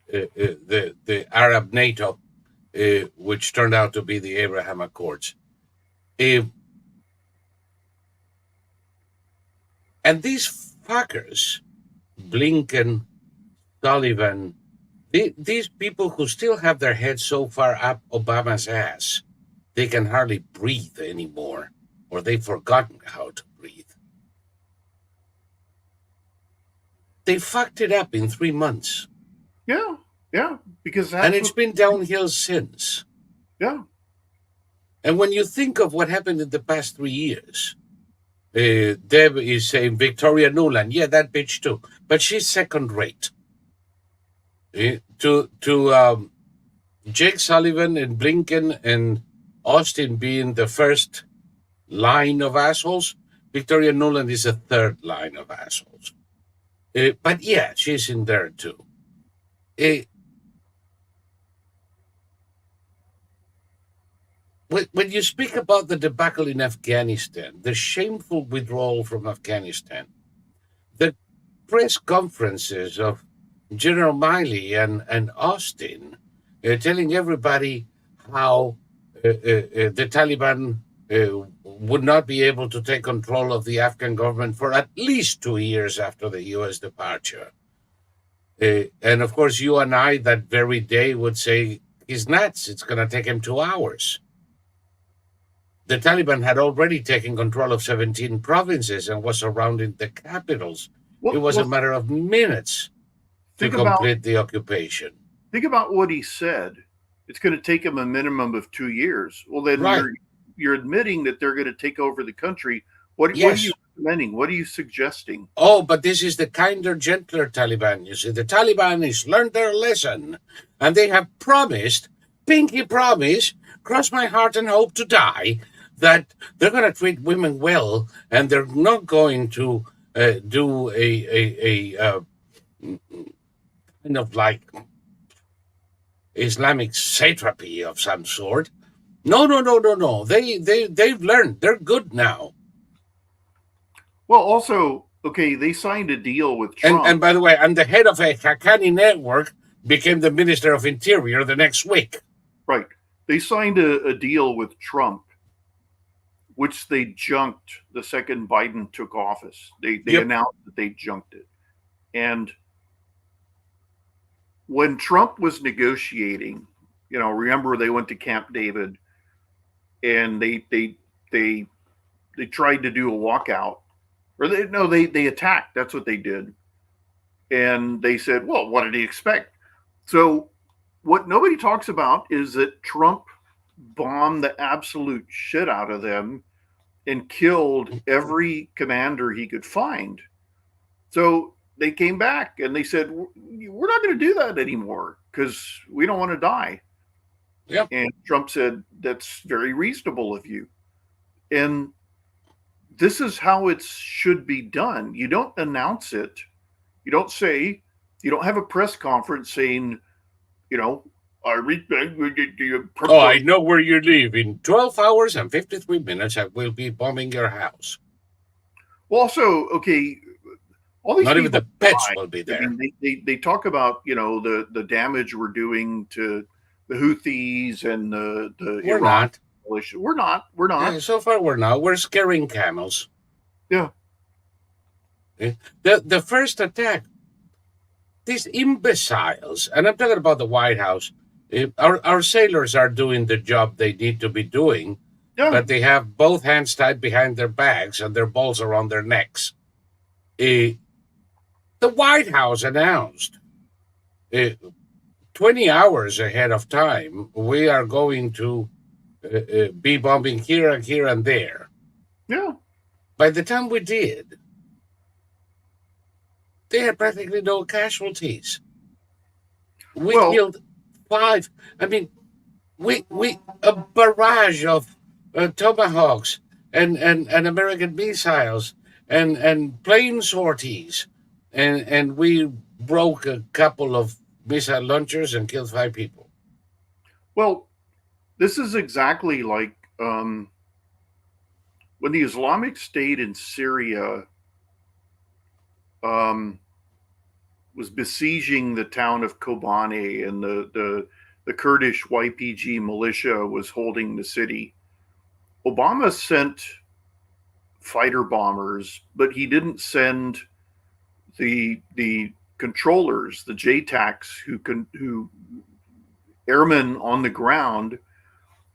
the Arab NATO, which turned out to be the Abraham Accords. And these fuckers, Blinken, Sullivan, these people who still have their heads so far up Obama's ass, they can hardly breathe anymore, or they've forgotten how to breathe. They fucked it up in 3 months. Yeah, because and it's been downhill since. Yeah. And when you think of what happened in the past 3 years, Deb is saying Victoria Nuland, yeah, that bitch too, but she's second rate. To Jake Sullivan and Blinken and Austin being the first line of assholes, Victoria Nuland is a third line of assholes. But yeah, she's in there too. When you speak about the debacle in Afghanistan, the shameful withdrawal from Afghanistan, the press conferences of General Milley and Austin telling everybody how the Taliban would not be able to take control of the Afghan government for at least 2 years after the U.S. departure. And of course, you and I that very day would say, he's nuts. It's going to take him 2 hours. The Taliban had already taken control of 17 provinces and was surrounding the capitals. It was a matter of minutes to complete the occupation. Think about what he said. It's going to take him a minimum of 2 years. Well, then you're admitting that they're going to take over the country. What are you recommending? What are you suggesting? Oh, but this is the kinder, gentler Taliban. You see, the Taliban has learned their lesson, and they have promised, pinky promise, cross my heart and hope to die, that they're going to treat women well, and they're not going to do a kind of like Islamic satrapy of some sort. No. They've learned. They're good now. Well, also, okay, they signed a deal with Trump. And by the way, and the head of a Haqqani network became the Minister of Interior the next week. Right. They signed a deal with Trump, which they junked the second Biden took office. They announced that they junked it. And when Trump was negotiating, remember they went to Camp David and they tried to do a walkout. Or they attacked. That's what they did. And they said, well, what did he expect? So what nobody talks about is that Trump bombed the absolute shit out of them and killed every commander he could find. So they came back and they said, we're not going to do that anymore because we don't want to die. Yep. And Trump said, that's very reasonable of you. And this is how it should be done. You don't announce it. You don't say, you don't have a press conference saying, you know, I know where you live. In 12 hours and 53 minutes, I will be bombing your house. Well, also, okay, all these not people even the pets die. will be there. I mean, they talk about, you know, the damage we're doing to the Houthis and the We're Iran not. coalition. We're not. We're not. Yeah, so far, we're not. We're scaring camels. Yeah. The first attack, these imbeciles, and I'm talking about the White House. Our sailors are doing the job they need to be doing, but they have both hands tied behind their backs and their balls around their necks. The White House announced 20 hours ahead of time, we are going to be bombing here and here and there. Yeah. By the time we did, they had practically no casualties. We killed 5. I mean, we a barrage of tomahawks and American missiles and plane sorties, and we broke a couple of missile launchers and killed 5 people. Well, this is exactly like when the Islamic State in Syria was besieging the town of Kobane, and the Kurdish YPG militia was holding the city. Obama sent fighter bombers, but he didn't send the controllers, the JTACs, who airmen on the ground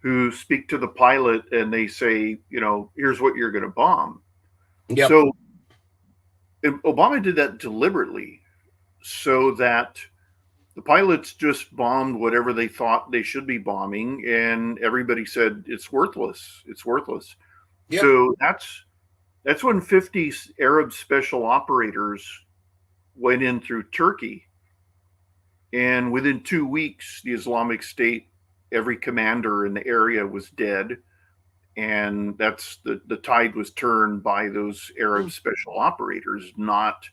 who speak to the pilot and they say, you know, here's what you're going to bomb. Yep. So Obama did that deliberately so that the pilots just bombed whatever they thought they should be bombing, and everybody said it's worthless. It's worthless. Yep. So that's when 50 Arab special operators went in through Turkey, and within 2 weeks, the Islamic State, every commander in the area was dead, and that's the tide was turned by those Arab special operators, not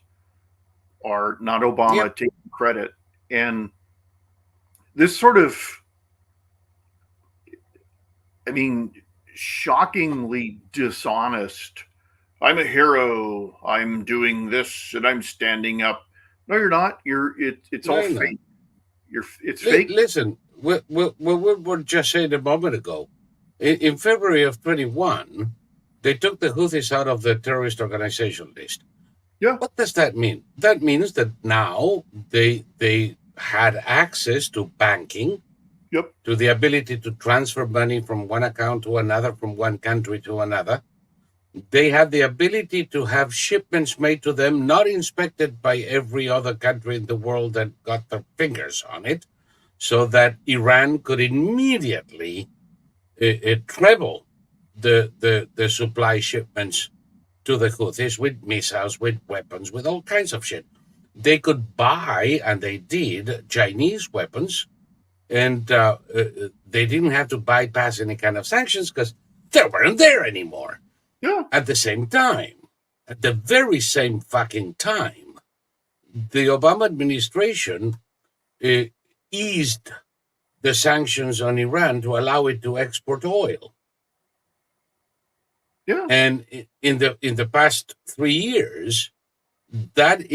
Obama taking credit. And this sort of, I mean, shockingly dishonest. I'm a hero. I'm doing this, and I'm standing up. No, you're not. It's all fake. It's fake. Listen, we were just saying a moment ago. In February of 21, they took the Houthis out of the terrorist organization list. Yeah. What does that mean? That means that now they had access to banking, to the ability to transfer money from one account to another, from one country to another. They had the ability to have shipments made to them, not inspected by every other country in the world that got their fingers on it, so that Iran could immediately treble the supply shipments to the Houthis with missiles, with weapons, with all kinds of shit. They could buy, and they did, Chinese weapons, and they didn't have to bypass any kind of sanctions because they weren't there anymore. Yeah. At the same time, at the very same fucking time, the Obama administration eased the sanctions on Iran to allow it to export oil. Yeah. And in the past 3 years, that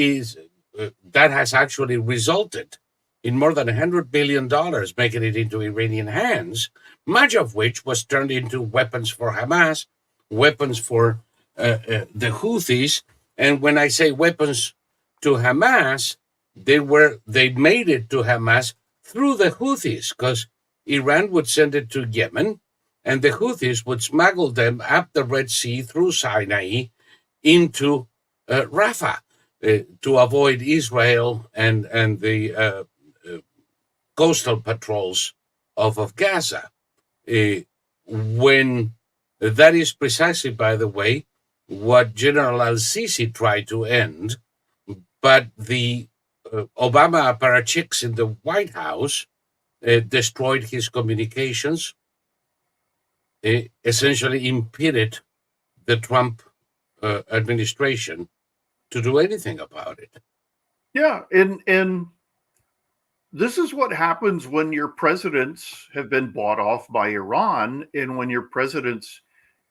has actually resulted in more than $100 billion making it into Iranian hands, much of which was turned into weapons for Hamas, weapons for the Houthis. And when I say weapons to Hamas, they made it to Hamas through the Houthis, because Iran would send it to Yemen, and the Houthis would smuggle them up the Red Sea through Sinai into Rafah to avoid Israel and the coastal patrols of Gaza. When That is precisely, by the way, what General al-Sisi tried to end, but the Obama apparatchiks in the White House destroyed his communications, essentially impeded the Trump administration to do anything about it. Yeah, and this is what happens when your presidents have been bought off by Iran, and when your presidents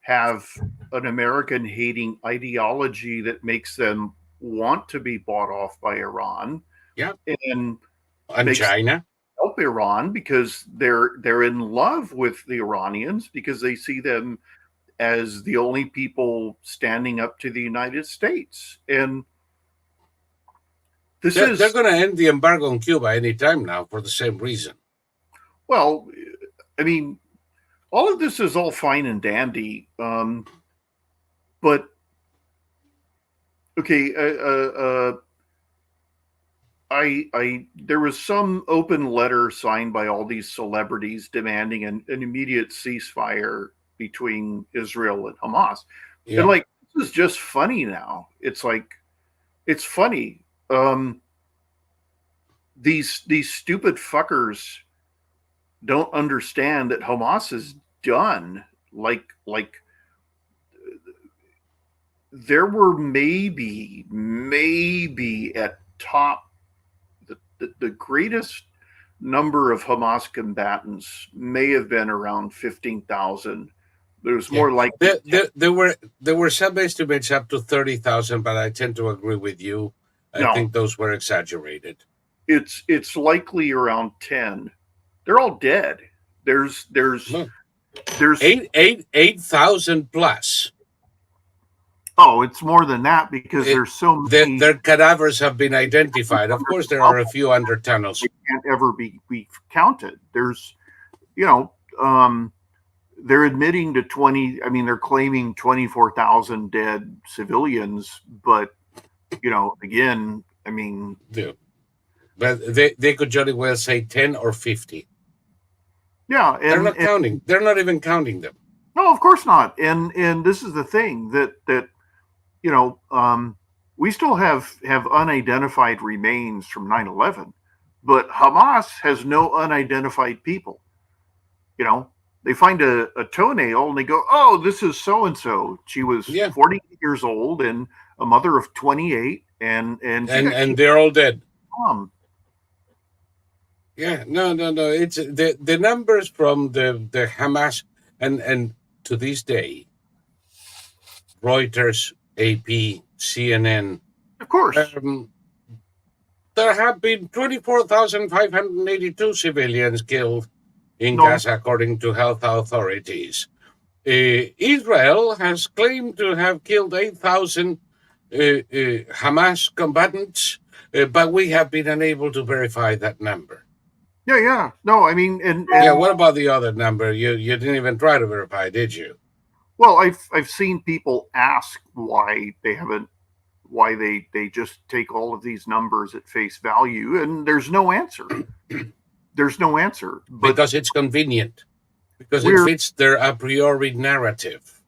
have an American hating ideology that makes them want to be bought off by Iran. Yeah. And makes China help Iran because they're in love with the Iranians because they see them as the only people standing up to the United States. And they're going to end the embargo on Cuba anytime now for the same reason. Well, I mean, all of this is all fine and dandy, but okay. There was some open letter signed by all these celebrities demanding an immediate ceasefire between Israel and Hamas. Yeah. And this is just funny now. It's funny. These stupid fuckers don't understand that Hamas is done. There were maybe at top the greatest number of Hamas combatants may have been around 15,000. There's more like there were some estimates up to 30,000, but I tend to agree with you. I think those were exaggerated. It's likely around 10. They're all dead. There's 8,000 plus. Oh, it's more than that because there's so many. Their cadavers have been identified. Of course, there are a few under tunnels. They can't ever be counted. There's, they're admitting to 20. I mean, they're claiming 24,000 dead civilians, but again, I mean, but they could jolly well say 10 or 50. Yeah, and they're not counting. They're not even counting them. No, of course not. And this is the thing that we still have unidentified remains from 9/11, but Hamas has no unidentified people. They find a toenail and they go, "Oh, this is so and so. She was 40 years old and a mother of 28, and they're all dead." Yeah, no. It's the numbers from the Hamas and to this day, Reuters, AP, CNN. Of course. There have been 24,582 civilians killed in Gaza, according to health authorities. Israel has claimed to have killed 8,000 Hamas combatants, but we have been unable to verify that number. Yeah. No, I mean, and what about the other number? You didn't even try to verify, did you? Well, I've seen people ask why they just take all of these numbers at face value, and there's no answer. There's no answer. Because it's convenient. Because it fits their a priori narrative.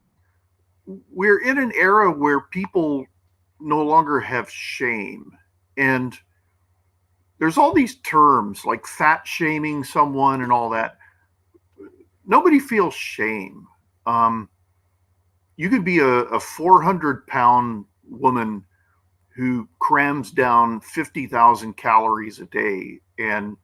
We're in an era where people no longer have shame, and there's all these terms like fat shaming someone and all that. Nobody feels shame. You could be a 400-pound woman who crams down 50,000 calories a day, and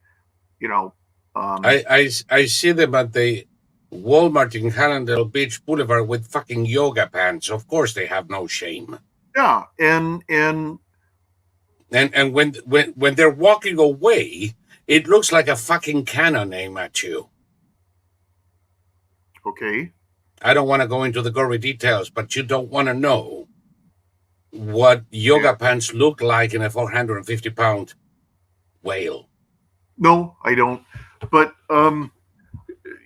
I see them at the Walmart in Hallandale Beach Boulevard with fucking yoga pants. Of course, they have no shame. Yeah, and when they're walking away, it looks like a fucking cannon aim at you. Okay. I don't want to go into the gory details, but you don't want to know what yoga pants look like in a 450-pound whale. No, I don't. But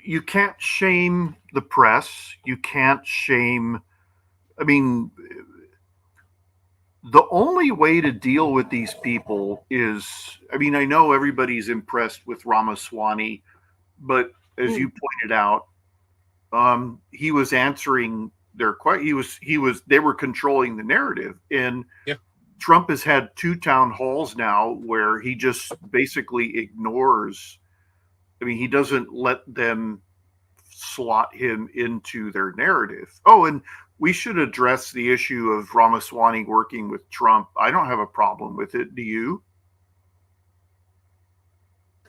you can't shame the press. You can't shame. I mean, the only way to deal with these people is, I mean, I know everybody's impressed with Ramaswamy, but as you pointed out, he was answering their question. They were controlling the narrative. And Yeah. Trump has had 2 town halls now where he just basically ignores. I mean, he doesn't let them slot him into their narrative. Oh, and we should address the issue of Ramaswamy working with Trump. I don't have a problem with it. Do you?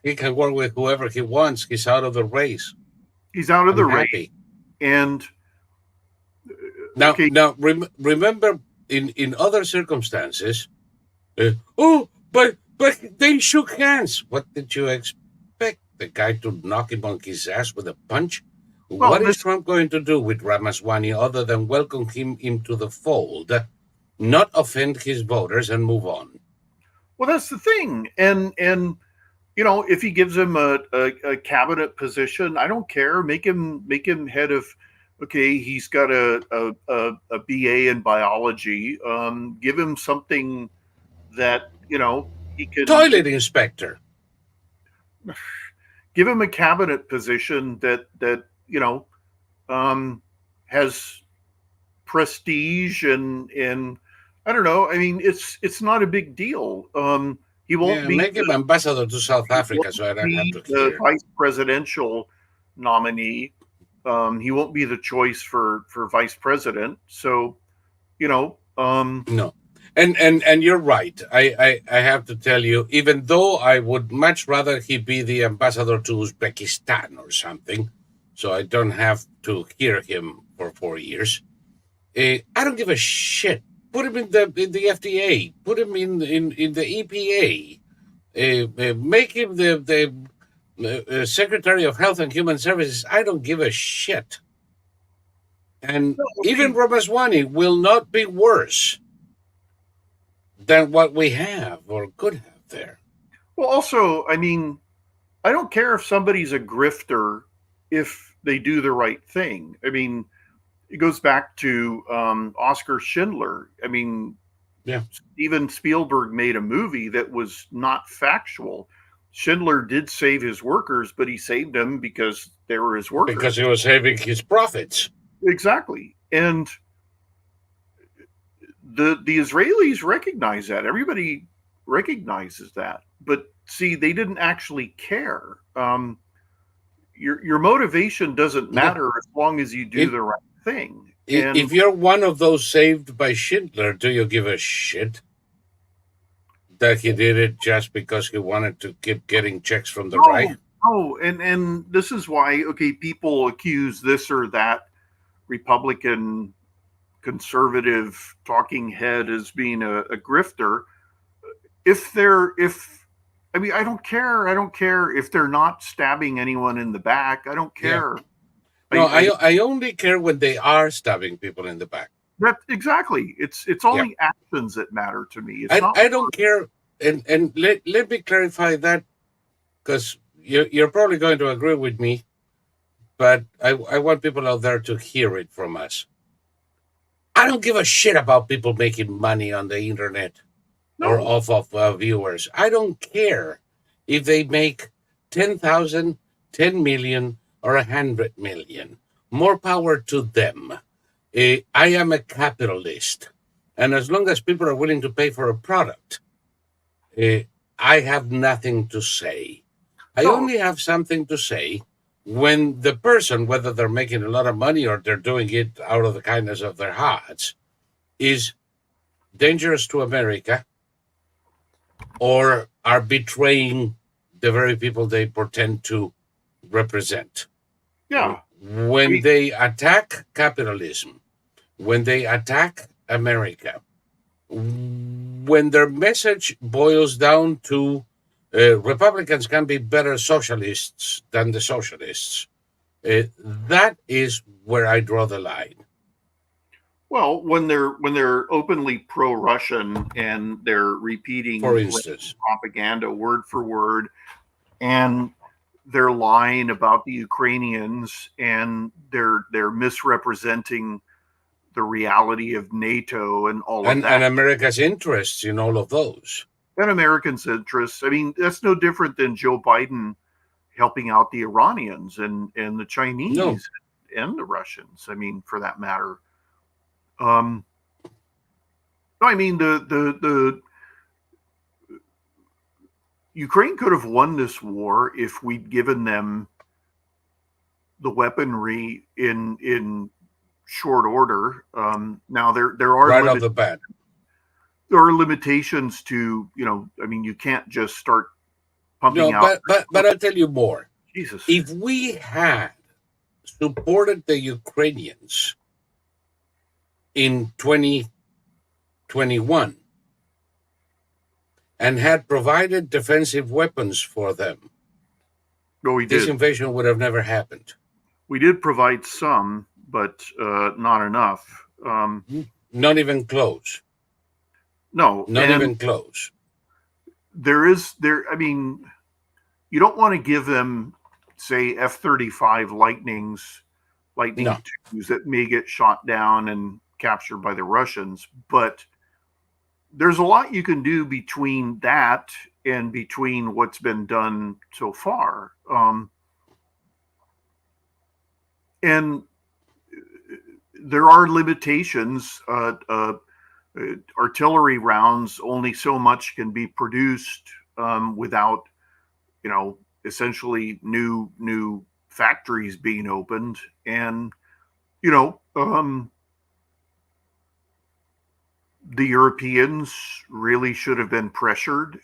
He can work with whoever he wants. He's out of the race. He's out of I'm the happy. race. And Now, okay, remember, in other circumstances, but they shook hands. What did you expect? The guy to knock him on his ass with a punch? Well, What is Trump going to do with Ramaswamy other than welcome him into the fold, not offend his voters, and move on? well, that's the thing. And you know, if he gives him a cabinet position, I don't care. Make him head of. Okay, he's got a BA in biology. Give him something that, you know, he can. Toilet inspector. Give him a cabinet position that you know, has prestige and I don't know. I mean, it's not a big deal. He won't be Make him ambassador to South Africa, so I don't have to the hear. vice presidential nominee. He won't be the choice for vice president. So, you know, No. And you're right. I have to tell you, even though I would much rather he be the ambassador to Uzbekistan or something, so I don't have to hear him for 4 years. I don't give a shit. Put him in the FDA. Put him in the EPA. Make him the Secretary of Health and Human Services. I don't give a shit. And even Ramaswamy will not be worse than what we have or could have there. well, also, I mean, I don't care if somebody's a grifter if they do the right thing. I mean, it goes back to Oscar Schindler. I mean, Yeah. Steven Spielberg made a movie that was not factual. Schindler did save his workers, but he saved them because they were his workers. Because he was saving his profits. Exactly. And the Israelis recognize that. Everybody recognizes that. But see, they didn't actually care. Your motivation doesn't matter as long as you do the right thing. And If you're one of those saved by Schindler, do you give a shit that he did it just because he wanted to keep getting checks from the right? Oh, and this is why, okay, people accuse this or that Republican conservative talking head as being a grifter. I mean, I don't care if they're not stabbing anyone in the back. I don't care. No, I only care when they are stabbing people in the back. That exactly. It's only actions that matter to me. It's not. I don't care, and let me clarify that, because you're probably going to agree with me, but I want people out there to hear it from us. I don't give a shit about people making money on the internet or off of viewers. I don't care if they make 10,000, 10 million, or 100 million. More power to them. I am a capitalist. And as long as people are willing to pay for a product, I have nothing to say. I only have something to say when the person, whether they're making a lot of money or they're doing it out of the kindness of their hearts, is dangerous to America or are betraying the very people they pretend to represent. Yeah. When they attack capitalism, when they attack America, when their message boils down to Republicans can be better socialists than the socialists, that is where I draw the line. Well, when they're openly pro-Russian and they're repeating, for instance, propaganda word for word, and they're lying about the Ukrainians and they're misrepresenting the reality of NATO and all of that, and America's interests in all of those, and Americans' interests. I mean, that's no different than Joe Biden helping out the Iranians and the Chinese. No. the Russians. I mean, for that matter. I mean, the Ukraine could have won this war if we'd given them the weaponry in short order. Now there are right off the bat. There are limitations to, I mean, you can't just start pumping out. But I'll tell you more. Jesus. If we had supported the Ukrainians in 2021 and had provided defensive weapons for them, this invasion would have never happened. We did provide some, but not enough. Not even close. No, not even close. I mean, you don't want to give them, say, F-35 Lightning No. 2s that may get shot down and captured by the Russians, but there's a lot you can do between that and between what's been done so far. And there are limitations. Artillery rounds, only so much can be produced without, essentially new factories being opened. And, the Europeans really should have been pressured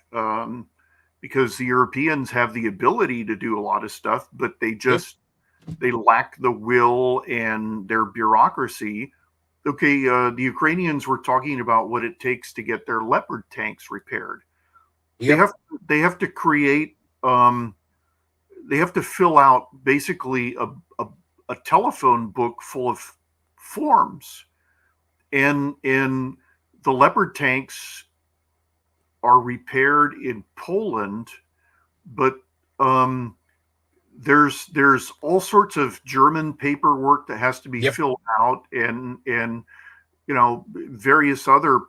because the Europeans have the ability to do a lot of stuff, but they lack the will and their bureaucracy. Okay, the Ukrainians were talking about what it takes to get their Leopard tanks repaired. Yep. They have to create. They have to fill out basically a telephone book full of forms, and the Leopard tanks are repaired in Poland, but there's all sorts of German paperwork that has to be filled out, and various other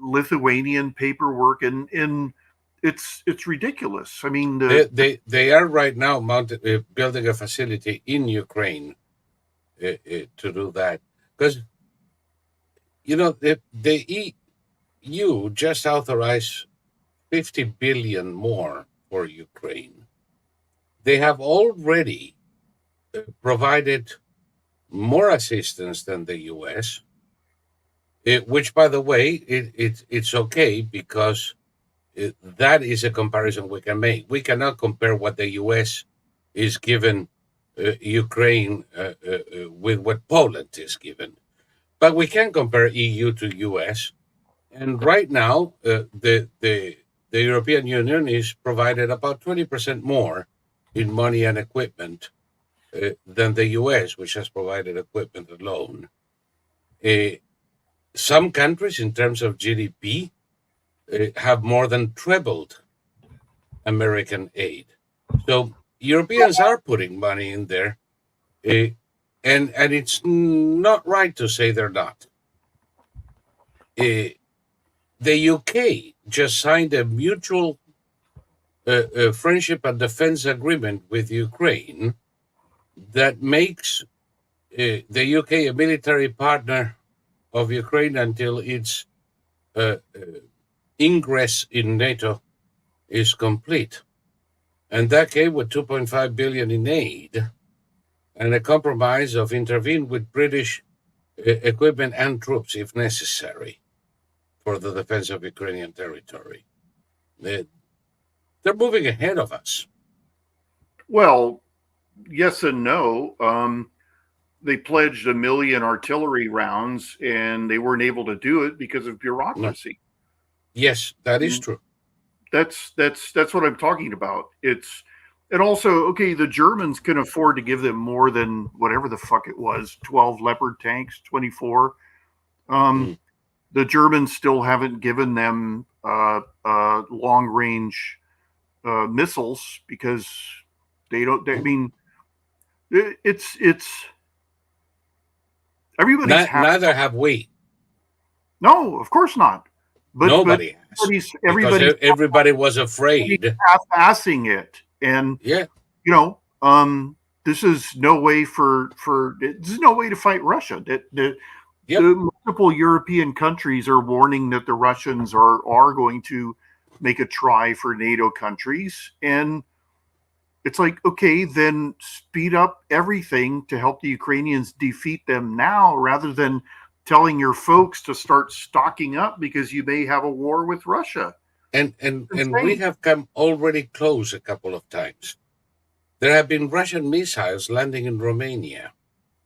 Lithuanian paperwork, and it's ridiculous. I mean, they are right now building a facility in Ukraine to do that, because the EU just authorized 50 billion more for Ukraine. They have already provided more assistance than the U.S., which, by the way, it's okay, because that is a comparison we can make. We cannot compare what the U.S. is giving Ukraine with what Poland is given. But we can compare EU to U.S. And right now, the European Union is provided about 20% more in money and equipment than the U.S., which has provided equipment alone. Some countries, in terms of GDP, have more than trebled American aid. So Europeans are putting money in there, and it's not right to say they're not. The UK just signed a mutual friendship and defense agreement with Ukraine that makes the UK a military partner of Ukraine until its ingress in NATO is complete. And that came with 2.5 billion in aid and a compromise of intervene with British equipment and troops if necessary for the defense of Ukrainian territory. They're moving ahead of us. Well, yes and no. They pledged 1 million artillery rounds, and they weren't able to do it because of bureaucracy. No. Yes, that is true. That's what I'm talking about. And also, okay, the Germans can afford to give them more than whatever the fuck it was, 12 Leopard tanks, 24. The Germans still haven't given them long range missiles because they don't. I mean, it's everybody's neither have we. No, of course not. But nobody has. Everybody was afraid. Half-assing it, and this is no way this is no way to fight Russia. Yep. The multiple European countries are warning that the Russians are going to make a try for NATO countries, and it's like, okay, then speed up everything to help the Ukrainians defeat them now, rather than telling your folks to start stocking up because you may have a war with Russia. And we have come already close a couple of times. There have been Russian missiles landing in Romania.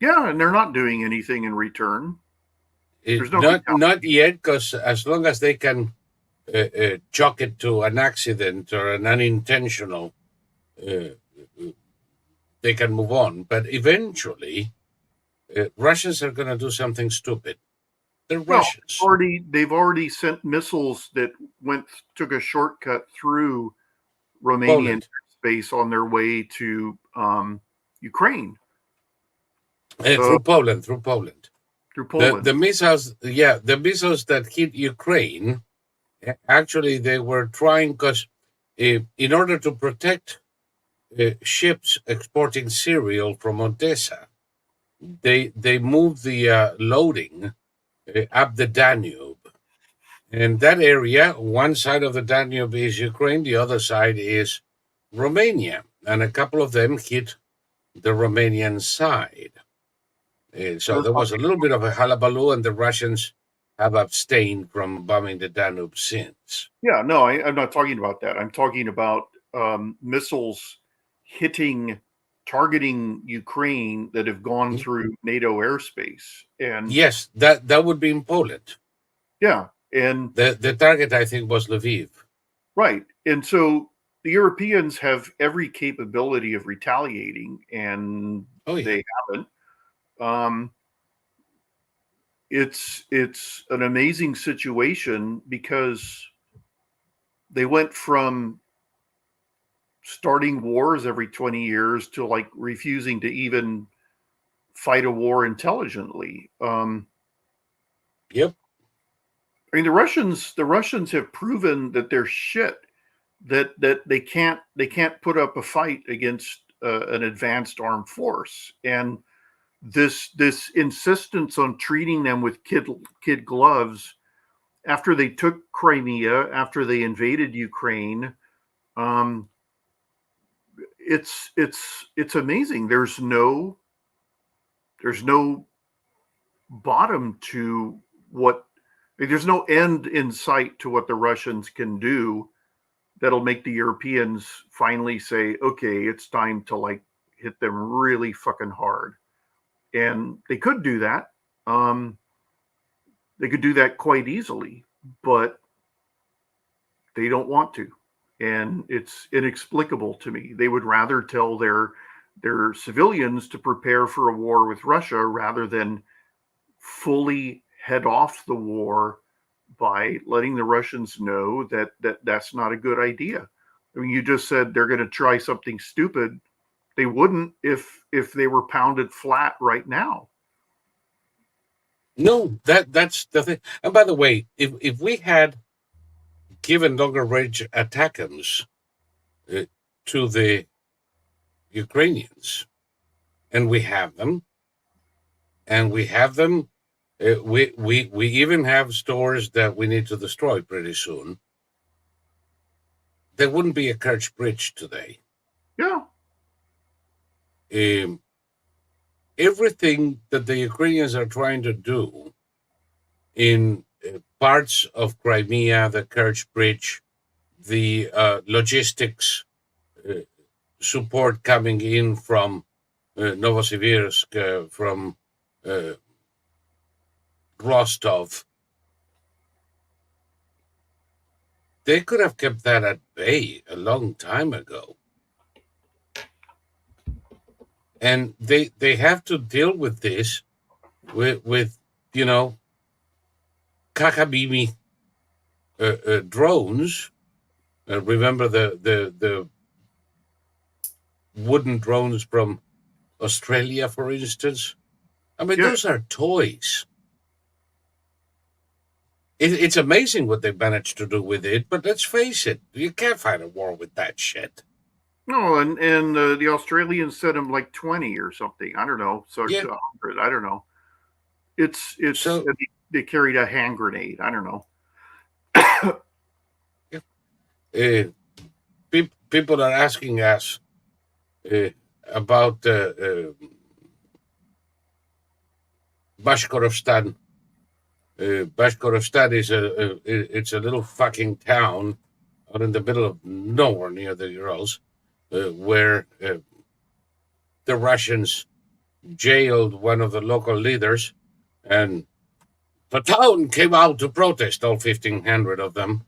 Yeah, and they're not doing anything in return. Not yet, because as long as they can chalk it to an accident or an unintentional, they can move on. But eventually, Russians are going to do something stupid. They're Russians. They've already sent missiles that took a shortcut through Romanian space on their way to Ukraine. Through Poland. Through Poland. The missiles that hit Ukraine, actually, they were trying, because in order to protect ships exporting cereal from Odessa, they moved the loading up the Danube. And that area, one side of the Danube is Ukraine, the other side is Romania. And a couple of them hit the Romanian side. So there was a little bit of a hullabaloo, and the Russians have abstained from bombing the Danube since. Yeah, no, I'm not talking about that. I'm talking about missiles targeting Ukraine that have gone through NATO airspace. And yes, that would be in Poland. Yeah, and the target, I think, was Lviv. Right, and so the Europeans have every capability of retaliating, and they haven't. It's an amazing situation, because they went from starting wars every 20 years to like refusing to even fight a war intelligently. Yep. I mean, the Russians have proven that they're shit, that they can't put up a fight against an advanced armed force. And this insistence on treating them with kid gloves after they took Crimea, after they invaded Ukraine, it's amazing. There's no bottom to what. There's no end in sight to what the Russians can do that'll make the Europeans finally say, okay, it's time to like hit them really fucking hard. And they could do that. They could do that quite easily, but they don't want to. And it's inexplicable to me. They would rather tell their civilians to prepare for a war with Russia rather than fully head off the war by letting the Russians know that that's not a good idea. I mean, you just said they're going to try something stupid. They wouldn't if they were pounded flat right now. No, that's the thing. And by the way, if we had given longer range ATACMS to the Ukrainians, and we have them, we even have stores that we need to destroy pretty soon. There wouldn't be a Kerch Bridge today. Yeah. Everything that the Ukrainians are trying to do in parts of Crimea, the Kerch Bridge, the logistics support coming in from Novosibirsk, from Rostov, they could have kept that at bay a long time ago. And they have to deal with this with Kakabimi drones. Remember the wooden drones from Australia, for instance? I mean, those are toys. It's amazing what they managed to do with it, but let's face it, you can't fight a war with that shit. No, and the Australians sent him like 20 or something. I don't know. So Yeah. 100. I don't know. It's So they carried a hand grenade. I don't know. yeah. People are asking us uh, about Bashkortostan. Bashkortostan is it's a little fucking town out in the middle of nowhere near the Urals, where the Russians jailed one of the local leaders, and the town came out to protest. All 1,500 of them,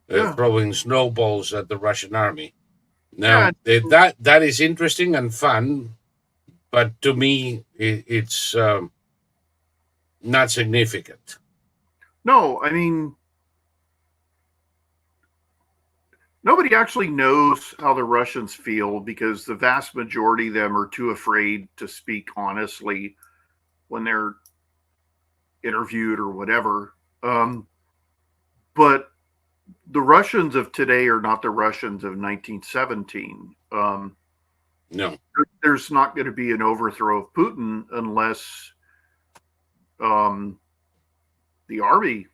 Yeah, throwing snowballs at the Russian army. yeah. Now that is interesting and fun, but to me it's not significant. No, I mean nobody actually knows how the Russians feel because the vast majority of them are too afraid to speak honestly when they're interviewed or whatever. But the Russians of today are not the Russians of 1917. No. There's not going to be an overthrow of Putin unless um, the army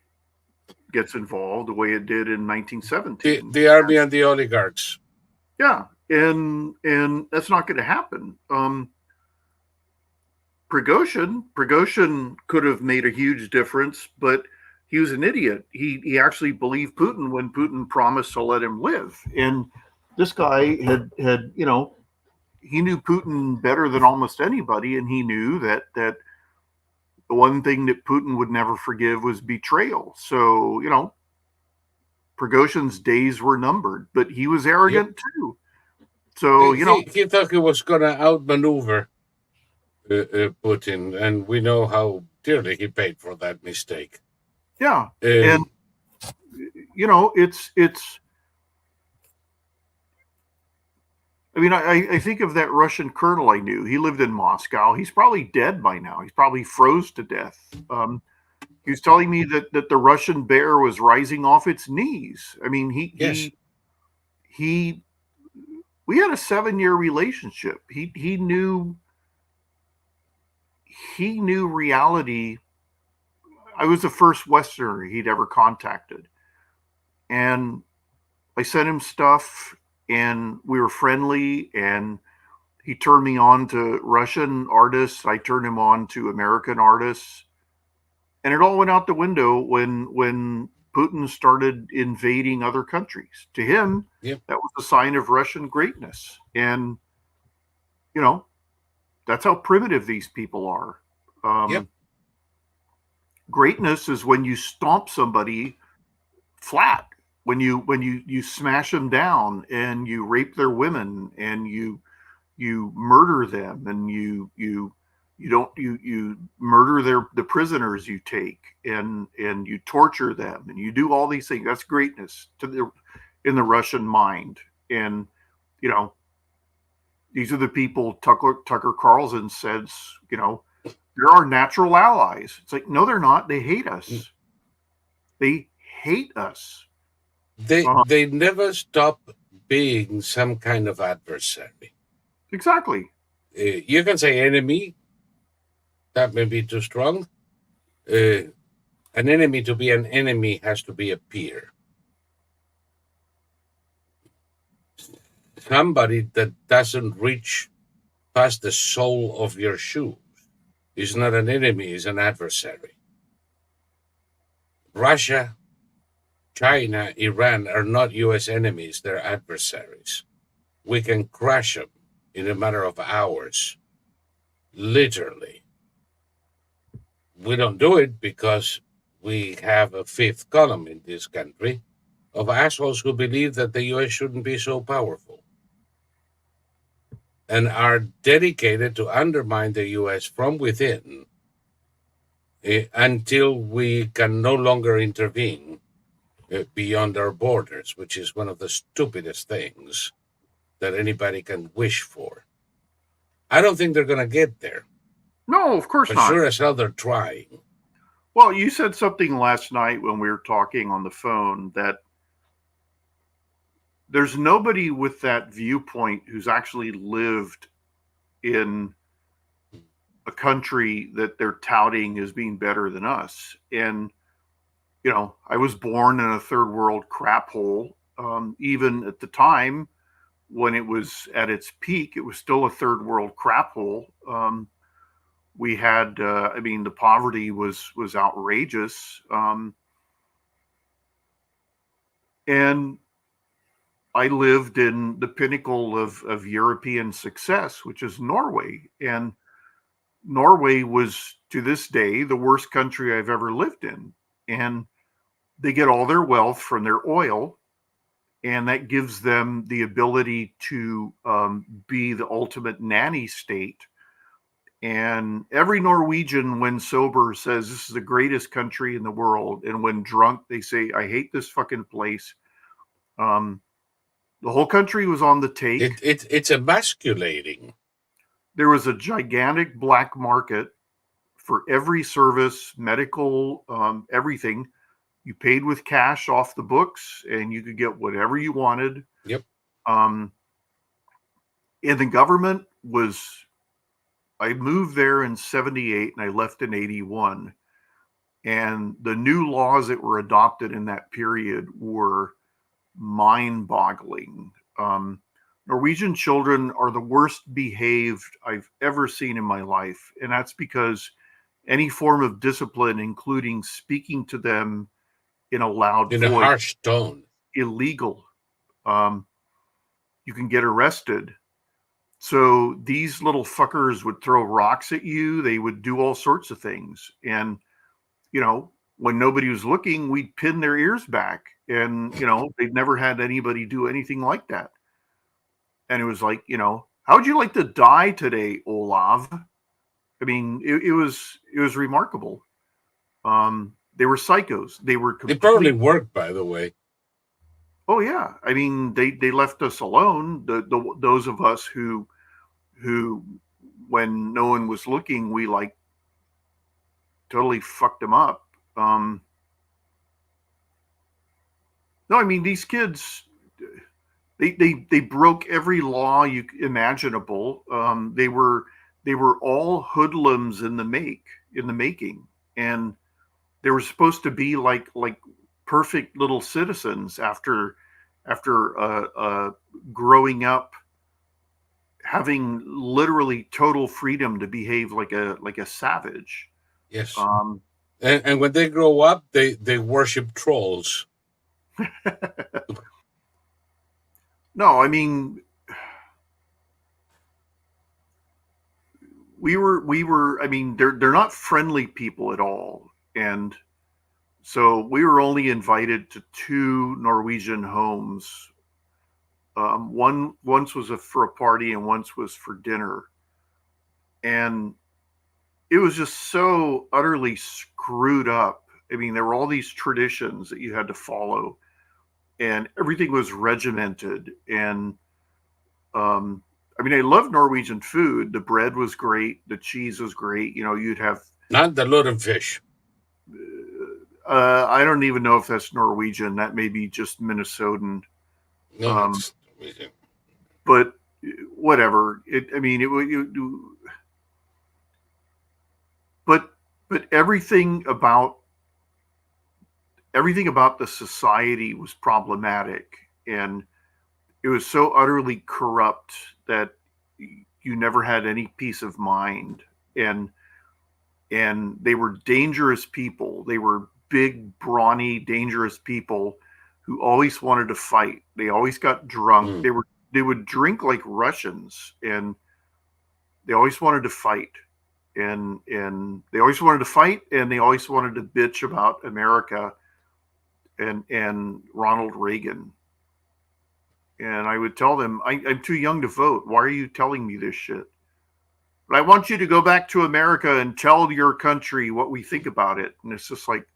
gets involved the way it did in 1917. The army and the oligarchs. Yeah, and that's not going to happen. Prigozhin could have made a huge difference, but he was an idiot. He actually believed Putin when Putin promised to let him live. And this guy had he knew Putin better than almost anybody, and he knew that the one thing that Putin would never forgive was betrayal. So Prigozhin's days were numbered, but he was Yep. arrogant too. So he thought he was going to outmaneuver Putin, and we know how dearly he paid for that mistake. yeah, and it's. I mean, I think of that Russian colonel I knew. He lived in Moscow. He's probably dead by now. He's probably froze to death. He was telling me that the Russian bear was rising off its knees. I mean, Yes. he we had a 7-year relationship. He knew reality. I was the first Westerner he'd ever contacted, and I sent him stuff, and we were friendly, and he turned me on to Russian artists. I turned him on to American artists, and it all went out the window when Putin started invading other countries. To him, Yep. that was a sign of Russian greatness, and that's how primitive these people are. Yep. Greatness is when you stomp somebody flat, when you smash them down and you rape their women and you murder them and you murder the prisoners you take and you torture them and you do all these things. That's greatness in the Russian mind. And these are the people Tucker Carlson says, they're our natural allies. It's like, no, they're not. They hate us. They hate us. They never stop being some kind of adversary. Exactly. You can say enemy. That may be too strong. An enemy, to be an enemy, has to be a peer. Somebody that doesn't reach past the sole of your shoes is not an enemy, is an adversary. Russia, China, Iran are not U.S. enemies, they're adversaries. We can crush them in a matter of hours, literally. We don't do it because we have a fifth column in this country of assholes who believe that the U.S. shouldn't be so powerful and are dedicated to undermine the U.S. from within until we can no longer intervene beyond our borders, which is one of the stupidest things that anybody can wish for. I don't think they're going to get there. No, of course But not. sure as hell they're trying. Well, you said something last night when we were talking on the phone that there's nobody with that viewpoint who's actually lived in a country that they're touting as being better than us. And, you know, I was born in a third world crap hole. Even at the time when it was at its peak, it was still a third world crap hole. We had, the poverty was outrageous. And I lived in the pinnacle of European success, which is Norway. And Norway was, to this day, the worst country I've ever lived in. And they get all their wealth from their oil, and that gives them the ability to be the ultimate nanny state. And every Norwegian, when sober, says this is the greatest country in the world. And when drunk, they say, I hate this fucking place. The whole country was on the take. It's emasculating. There was a gigantic black market for every service, medical, everything. You paid with cash off the books, and you could get whatever you wanted. Yep. And the government was, I moved there in 78 and I left in 81. And the new laws that were adopted in that period were mind-boggling. Norwegian children are the worst behaved I've ever seen in my life. And that's because any form of discipline, including speaking to them in a loud in voice, a harsh tone, illegal. You can get arrested. So these little fuckers would throw rocks at you. They would do all sorts of things. And, you know, when nobody was looking, we'd pin their ears back. And, you know, they'd never had anybody do anything like that. And it was like, you know, how would you like to die today, Olav? I mean, it was remarkable. They were psychos. They were It probably worked, by the way. Oh yeah, I mean, they left us alone. Those of us who when no one was looking, we like totally fucked them up. No, I mean, these kids, they broke every law imaginable. They were all hoodlums in the making, and they were supposed to be like perfect little citizens after growing up, having literally total freedom to behave like a savage. Yes. And when they grow up, they worship trolls. No, I mean, we were. I mean, they're not friendly people at all, and so we were only invited to 2 Norwegian homes. Once was for a party, and once was for dinner, and it was just so utterly screwed up. I mean, there were all these traditions that you had to follow, and everything was regimented. And I mean, I love Norwegian food. The bread was great. The cheese was great. You know, you'd have not the loaded fish. I don't even know if that's Norwegian. That may be just Minnesotan. No, but whatever. But everything about the society was problematic, and it was so utterly corrupt that you never had any peace of mind. And they were dangerous people. They were big, brawny, dangerous people who always wanted to fight. They always got drunk. They would drink like Russians, and they always wanted to fight. And they always wanted to fight, and they always wanted to bitch about America and Ronald Reagan. And I would tell them, I'm too young to vote. Why are you telling me this shit? But I want you to go back to America and tell your country what we think about it. And it's just like,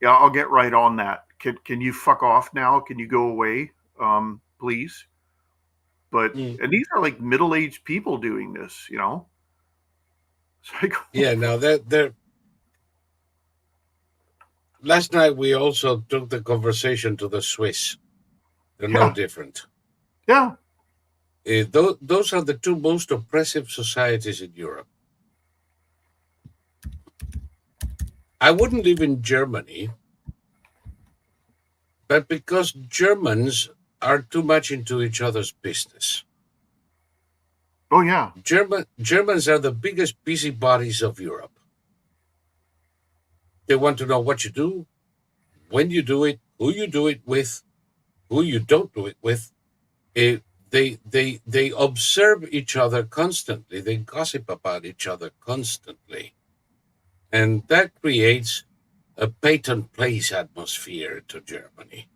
yeah, I'll get right on that. Can you fuck off now? Can you go away, please? But and these are like middle-aged people doing this, you know. It's like, yeah. Now they're. Last night we also took the conversation to the Swiss. They're Yeah. no different. Yeah. Those are the two most oppressive societies in Europe. I wouldn't live in Germany, but because Germans are too much into each other's business. Oh, yeah. Germans are the biggest busybodies of Europe. They want to know what you do, when you do it, who you do it with, who you don't do it with. They observe each other constantly. They gossip about each other constantly, and that creates a Peyton Place atmosphere to Germany.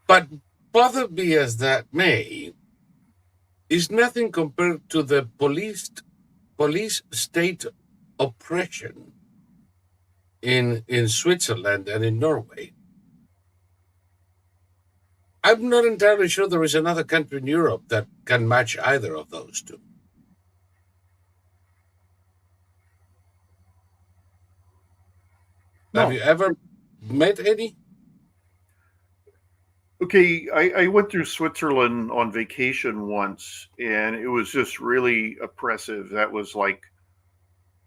But bother be as that may, is nothing compared to the police state oppression in Switzerland and in Norway. I'm not entirely sure there is another country in Europe that can match either of those two. No. Have you ever met any? Okay, I went through Switzerland on vacation once, and it was just really oppressive. That was like,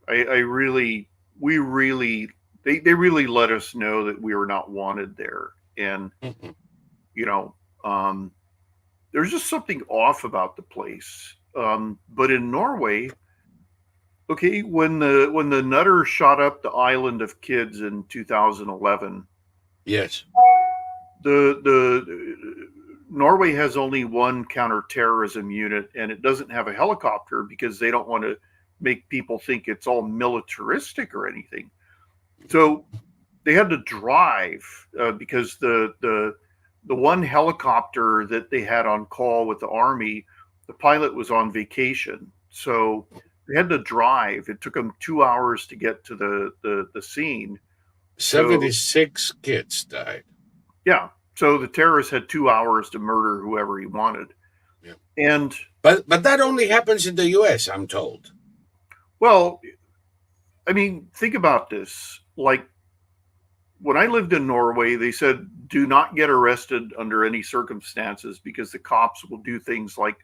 I really, we really, they really let us know that we were not wanted there. And, Mm-mm. you know, there's just something off about the place. But in Norway, okay, when the Nutter shot up the island of kids in 2011, Yes. the Norway has only one counterterrorism unit, and it doesn't have a helicopter because they don't want to make people think it's all militaristic or anything. So they had to drive because the one helicopter that they had on call with the army, the pilot was on vacation, so they had to drive. It took them 2 hours to get to the scene. 76 kids died. Yeah. So the terrorist had 2 hours to murder whoever he wanted. Yeah. And But that only happens in the US, I'm told. well, I mean, think about this. Like when I lived in Norway, they said do not get arrested under any circumstances because the cops will do things like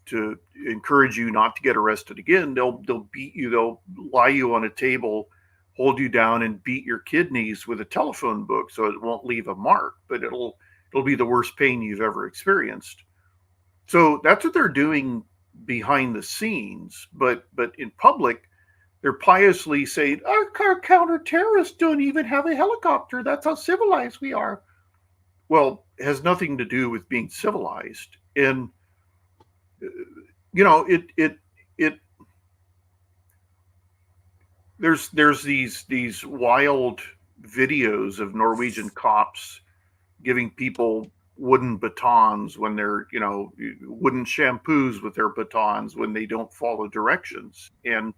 to encourage you not to get arrested again. They'll beat you, they'll lie you on a table, hold you down and beat your kidneys with a telephone book so it won't leave a mark, but it'll be the worst pain you've ever experienced. So that's what they're doing behind the scenes, but in public they're piously saying our counter-terrorists don't even have a helicopter. That's how civilized we are. Well, it has nothing to do with being civilized. And it there's these wild videos of Norwegian cops giving people wooden batons when they're wooden shampoos with their batons when they don't follow directions, and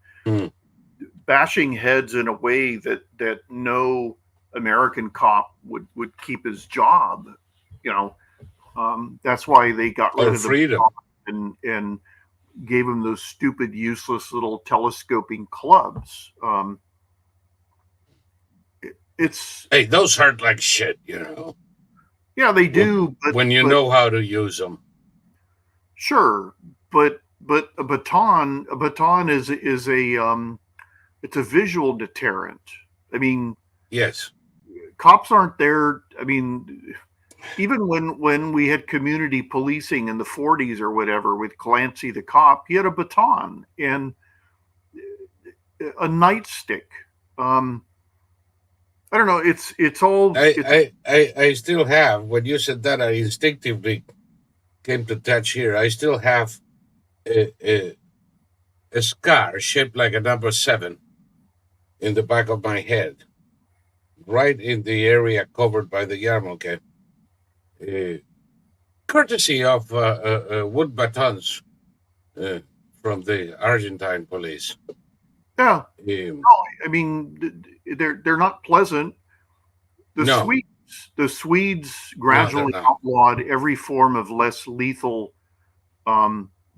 bashing heads in a way that no American cop would keep his job. That's why they got rid of freedom and gave him those stupid, useless little telescoping clubs. Hey, those hurt like shit, Yeah, they do. When you know how to use them. Sure, but a baton is a it's a visual deterrent. I mean, yes, cops aren't there. I mean, even when we had community policing in the 40s or whatever with Clancy the cop, he had a baton and a nightstick. I don't know. It's all. I still have. When you said that, I instinctively came to touch here. I still have a scar shaped like a number 7 in the back of my head, right in the area covered by the yarmulke, courtesy of wood batons from the Argentine police. Yeah. No, I mean, they're not pleasant. The Swedes gradually outlawed every form of less lethal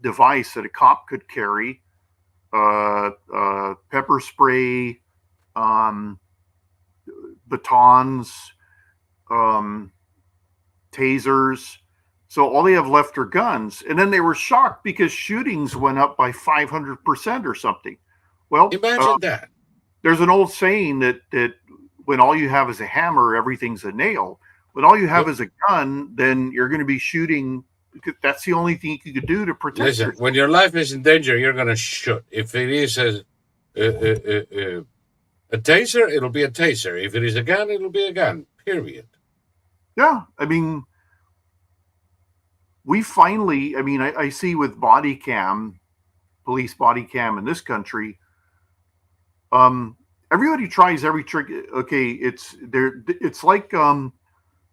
device that a cop could carry. Pepper spray, batons, tasers. So all they have left are guns. And then they were shocked because shootings went up by 500% or something. Well, Imagine that. There's an old saying that when all you have is a hammer, everything's a nail. When all you have is a gun, then you're going to be shooting. That's the only thing you could do to protect yourself. When your life is in danger, you're going to shoot. If it is a taser, it'll be a taser. If it is a gun, it'll be a gun, period. Yeah. I mean, we finally, I see with body cam, police body cam in this country, everybody tries every trick. Okay, it's like a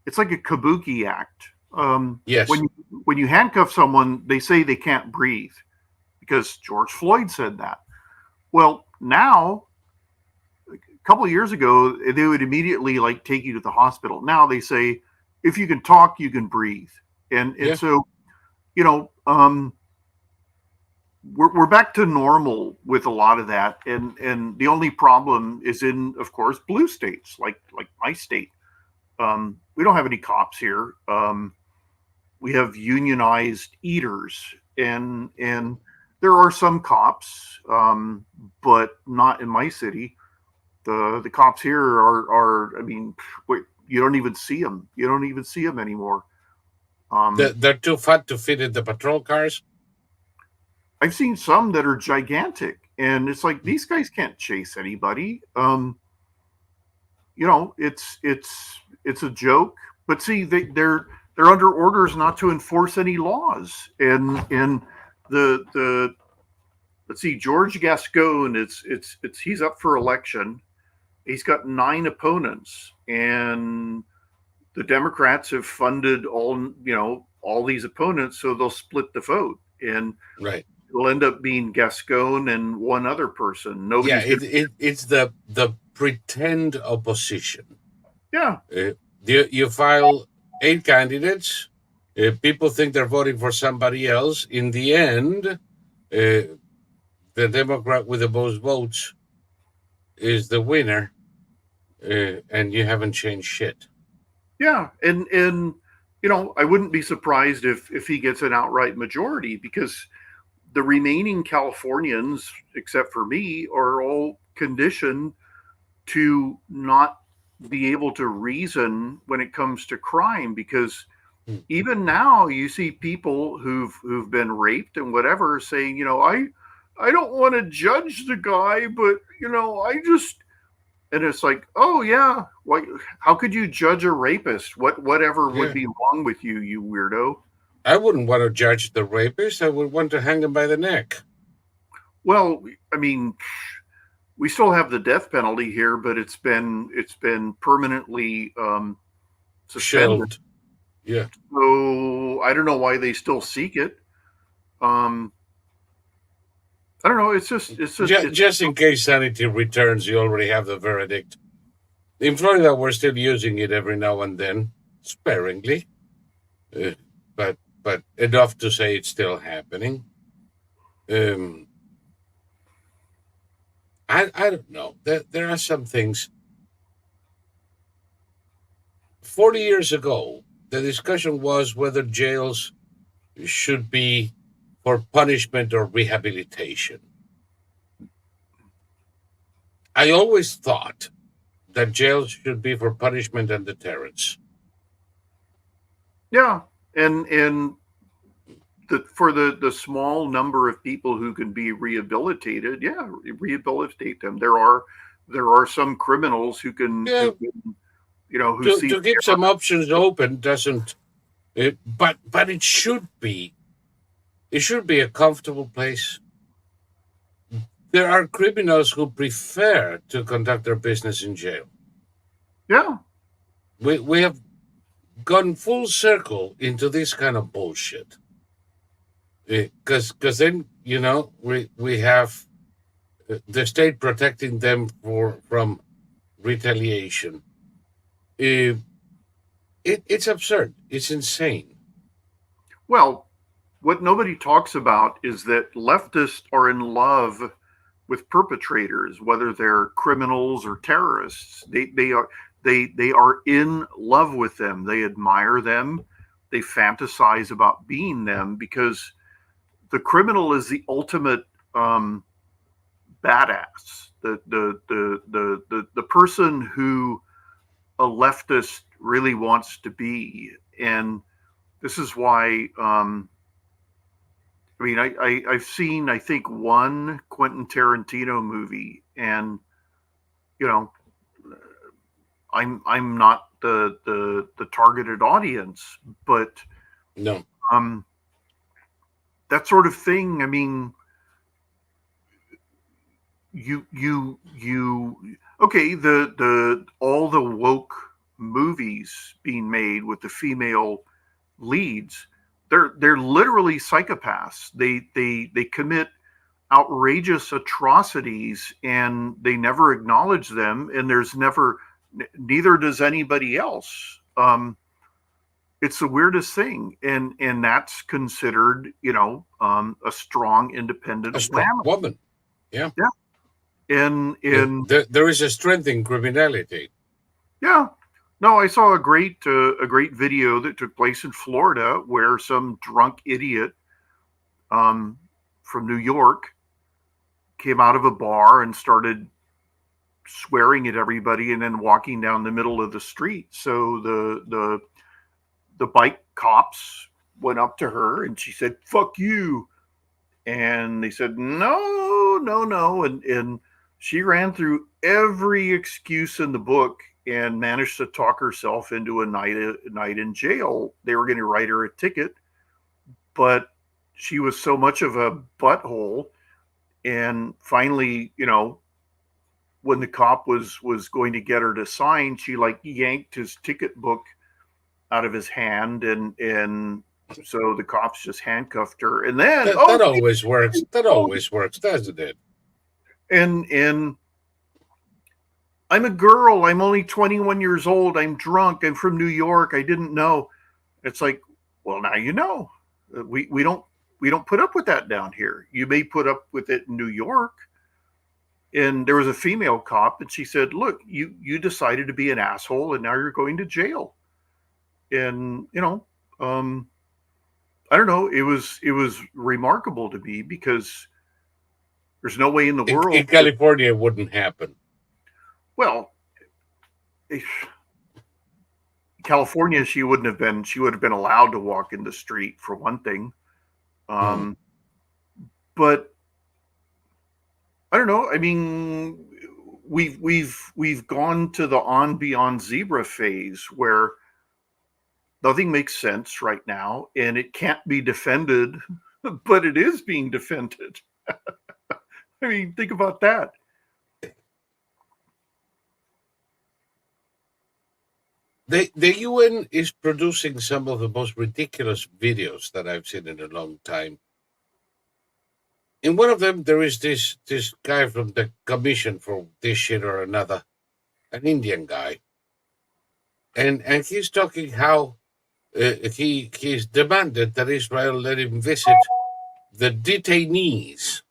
kabuki act. Yes. When you handcuff someone, they say they can't breathe because George Floyd said that. Well, now, a couple of years ago, they would immediately take you to the hospital. Now they say, if you can talk, you can breathe. And so, we're back to normal with a lot of that. And the only problem is in, of course, blue states, like my state. We don't have any cops here. We have unionized eaters, and there are some cops, but not in my city. The cops here are you don't even see them. You don't even see them anymore. They're too fat to fit in the patrol cars. I've seen some that are gigantic, and it's like these guys can't chase anybody. It's a joke. But see, they're under orders not to enforce any laws. And the let's see, George Gascon, he's up for election. He's got 9 opponents, and the Democrats have funded all these opponents, so they'll split the vote. And right. It'll end up being Gascon and one other person. It's the pretend opposition. Yeah. You file 8 candidates. People think they're voting for somebody else. In the end, the Democrat with the most votes is the winner, and you haven't changed shit. Yeah, and I wouldn't be surprised if he gets an outright majority, because the remaining Californians, except for me, are all conditioned to not be able to reason when it comes to crime, because even now you see people who've been raped and whatever saying, I don't want to judge the guy, but and it's like, oh yeah, how could you judge a rapist? Whatever would be wrong with you, you weirdo? I wouldn't want to judge the rapist. I would want to hang him by the neck. Well, we still have the death penalty here, but it's been permanently suspended. Shelved. Yeah. So I don't know why they still seek it. I don't know. It's just in case sanity returns, you already have the verdict. In Florida, we're still using it every now and then, sparingly, but enough to say it's still happening. I don't know. There are some things. 40 years ago, the discussion was whether jails should be for punishment or rehabilitation. I always thought that jails should be for punishment and deterrence. Yeah, and for the small number of people who can be rehabilitated, rehabilitate them. There are some criminals who can, to keep some options open doesn't. But it should be. It should be a comfortable place. There are criminals who prefer to conduct their business in jail. Yeah. We have gone full circle into this kind of bullshit. Because then, we have the state protecting them from retaliation. It's absurd. It's insane. Well, what nobody talks about is that leftists are in love with perpetrators, whether they're criminals or terrorists. They are in love with them. They admire them. They fantasize about being them, because the criminal is the ultimate badass. The person who a leftist really wants to be. And this is why I mean, I've seen, I think, one Quentin Tarantino movie, and you know, I'm not the targeted audience, but No. That sort of thing. I mean, you okay, the all the woke movies being made with the female leads, they're literally psychopaths. They commit outrageous atrocities, and they never acknowledge them, and there's neither does anybody else. It's the weirdest thing, and that's considered, a strong, independent A strong woman. Yeah. Yeah. There is a strength in criminality. Yeah. No, I saw a great video that took place in Florida, where some drunk idiot from New York came out of a bar and started swearing at everybody, and then walking down the middle of the street. So the bike cops went up to her, and she said, "Fuck you." And they said, "No, no, no." And she ran through every excuse in the book and managed to talk herself into a night in jail. They were going to write her a ticket, but she was so much of a butthole. And finally, when the cop was going to get her to sign, she yanked his ticket book out of his hand, and so the cops just handcuffed her. And then that always works. That always works, doesn't it? And I'm a girl. I'm only 21 years old. I'm drunk. I'm from New York. I didn't know. It's like, well, now you know. We don't put up with that down here. You may put up with it in New York. And there was a female cop, and she said, "Look, you decided to be an asshole, and now you're going to jail." And I don't know. It was remarkable to me, because there's no way in the world in California it wouldn't happen. Well, California, she would have been allowed to walk in the street, for one thing. But I don't know. I mean, we've gone to the on beyond zebra phase, where nothing makes sense right now, and it can't be defended, but it is being defended. I mean, think about that. The UN is producing some of the most ridiculous videos that I've seen in a long time. In one of them, there is this guy from the commission for this shit or another, an Indian guy, and he's talking how he's demanded that Israel let him visit the detainees,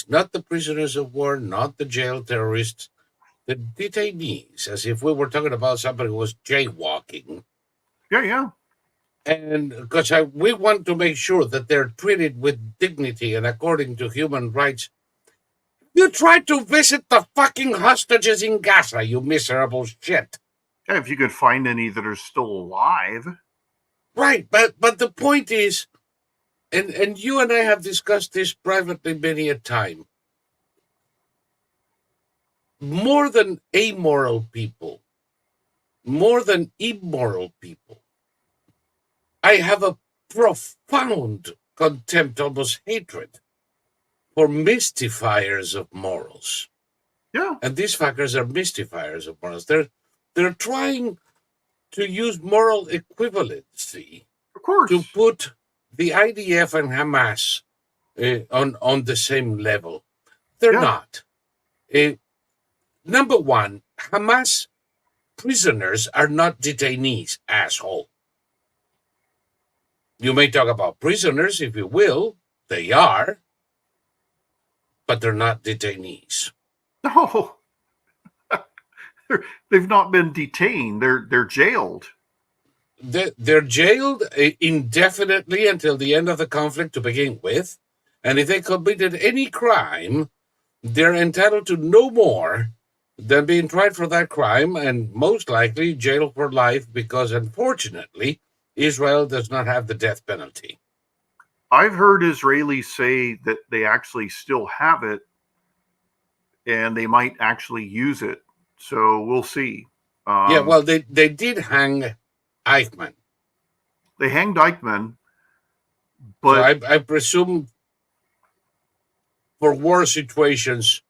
not the prisoners of war, not the jail terrorists, the detainees, as if we were talking about somebody who was jaywalking. Yeah. And because we want to make sure that they're treated with dignity and according to human rights. You tried to visit the fucking hostages in Gaza, you miserable shit. Yeah, if you could find any that are still alive. Right, but the point is, and you and I have discussed this privately many a time, more than amoral people, more than immoral people, I have a profound contempt, almost hatred, for mystifiers of morals. Yeah. And these fuckers are mystifiers of morals. They're trying to use moral equivalency, of course, to put the IDF and Hamas on the same level. They're not. Number one, Hamas prisoners are not detainees, asshole. You may talk about prisoners if you will. They are. But they're not detainees. No. They've not been detained. They're jailed. They're jailed indefinitely until the end of the conflict to begin with. And if they committed any crime, they're entitled to no more than being tried for that crime and most likely jailed for life because, unfortunately, Israel does not have the death penalty. I've heard Israelis say that they actually still have it and they might actually use it. So we'll see. Yeah, well, they did hang Eichmann. They hanged Eichmann, So but I presume for war situations,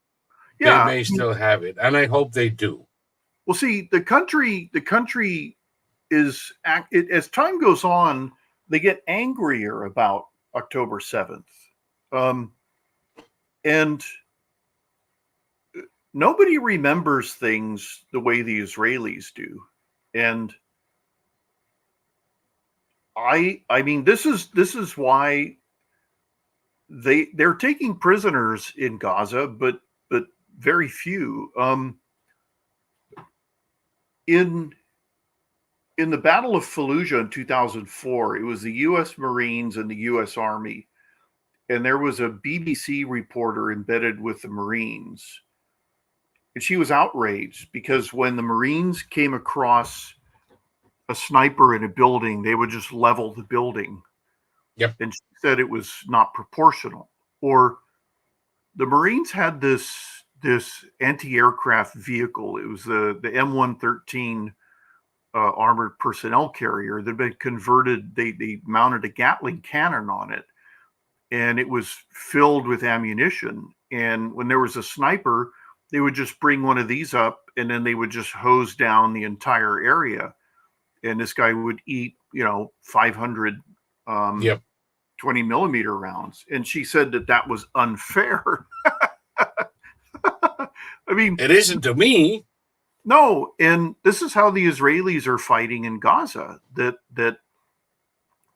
they yeah, may still have it. And I hope they do. well, see, the country is as time goes on, they get angrier about October 7th. And nobody remembers things the way the Israelis do. And I mean, this is why they're taking prisoners in Gaza, but very few. In the Battle of Fallujah in 2004, it was the U.S. Marines and the U.S. Army, and there was a BBC reporter embedded with the Marines, and she was outraged because when the Marines came across a sniper in a building, they would just level the building. Yep. And she said it was not proportional. Or the Marines had this anti-aircraft vehicle. It was the M113 armored personnel carrier that had been converted. They mounted a Gatling cannon on it, and it was filled with ammunition. And when there was a sniper, they would just bring one of these up, and then they would just hose down the entire area. And this guy would eat, 500 Yep. 20 millimeter rounds. And she said that was unfair. I mean, It isn't to me. no. And this is how the Israelis are fighting in Gaza, that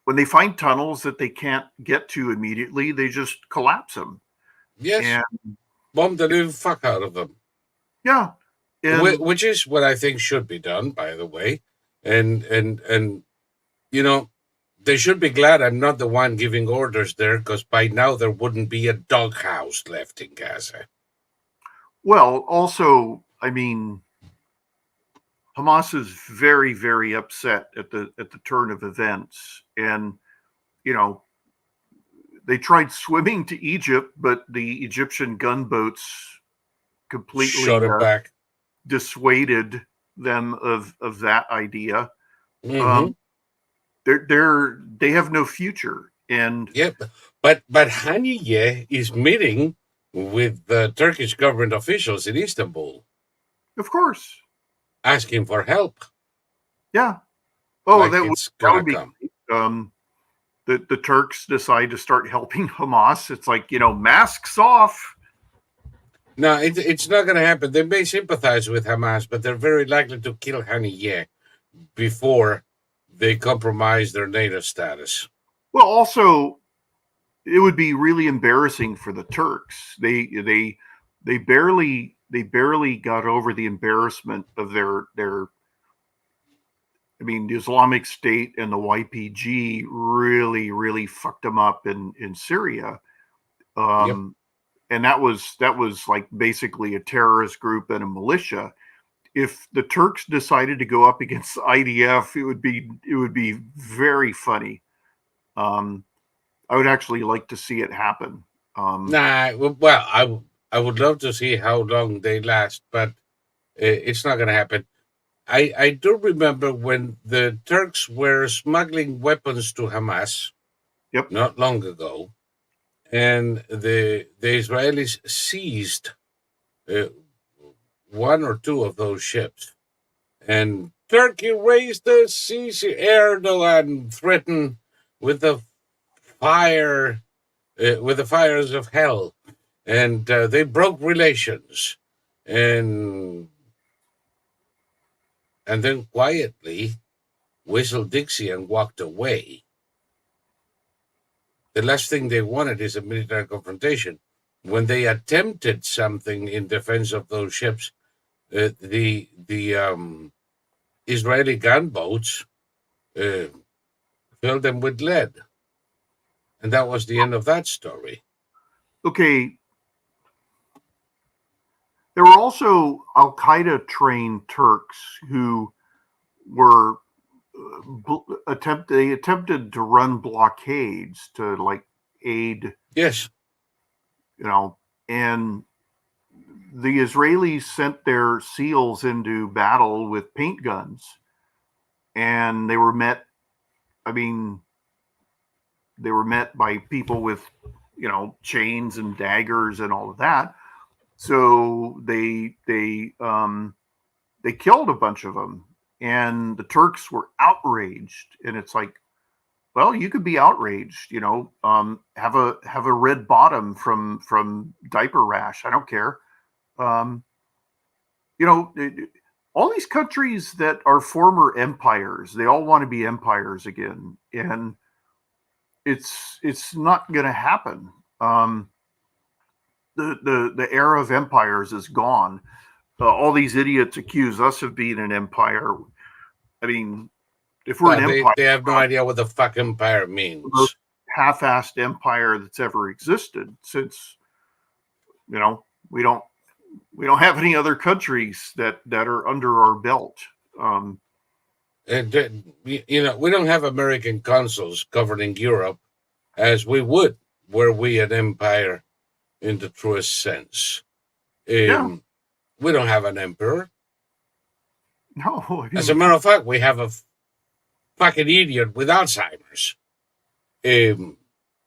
when they find tunnels that they can't get to immediately, they just collapse them. Yes. And Bomb the living fuck out of them. yeah. And Which is what I think should be done, by the way. And they should be glad I'm not the one giving orders there, because by now there wouldn't be a doghouse left in Gaza. well, also, I mean, Hamas is very, very upset at the turn of events, and they tried swimming to Egypt, but the Egyptian gunboats completely Shot it back. dissuaded them of that idea. Mm-hmm. They have no future, and Yep. But Haniyeh is meeting with the Turkish government officials in Istanbul, of course, asking for help. yeah. Oh, Like that it's would gonna be come. the Turks decide to start helping Hamas. It's like, masks off. No, it's not going to happen. They may sympathize with Hamas, but they're very likely to kill Haniyeh before they compromise their NATO status. Well, also, it would be really embarrassing for the Turks. They barely got over the embarrassment of their. I mean, the Islamic State and the YPG really fucked them up in Syria. Yep. And that was like basically a terrorist group and a militia. If the Turks decided to go up against the IDF, it would be very funny. I would actually like to see it happen. Well, I would love to see how long they last, but it's not going to happen. I do remember when the Turks were smuggling weapons to Hamas. Yep. Not long ago, and the Israelis seized one or two of those ships, and Turkey raised the seas. Erdogan threatened with the fires of hell, and they broke relations, and then quietly whistled Dixie and walked away. The last thing they wanted is a military confrontation. When they attempted something in defense of those ships, the Israeli gunboats filled them with lead, and that was the end of that story. Okay. There were also Al Qaeda trained Turks who were attempted to run blockades to like aid. Yes. And the Israelis sent their SEALs into battle with paint guns, and they were met. I mean, they were met by people with, chains and daggers and all of that. So they killed a bunch of them, and the Turks were outraged. And it's like, well, you could be outraged, have a red bottom from diaper rash. I don't care. All these countries that are former empires, they all want to be empires again, and it's not going to happen. The era of empires is gone. All these idiots accuse us of being an empire. I mean, if we're an empire, they have no idea what the fuck empire means. The most half-assed empire that's ever existed, since we don't have any other countries that are under our belt. We don't have American consuls governing Europe as we would were we an empire in the truest sense. We don't have an emperor. No. As a matter of fact, we have a fucking idiot with Alzheimer's.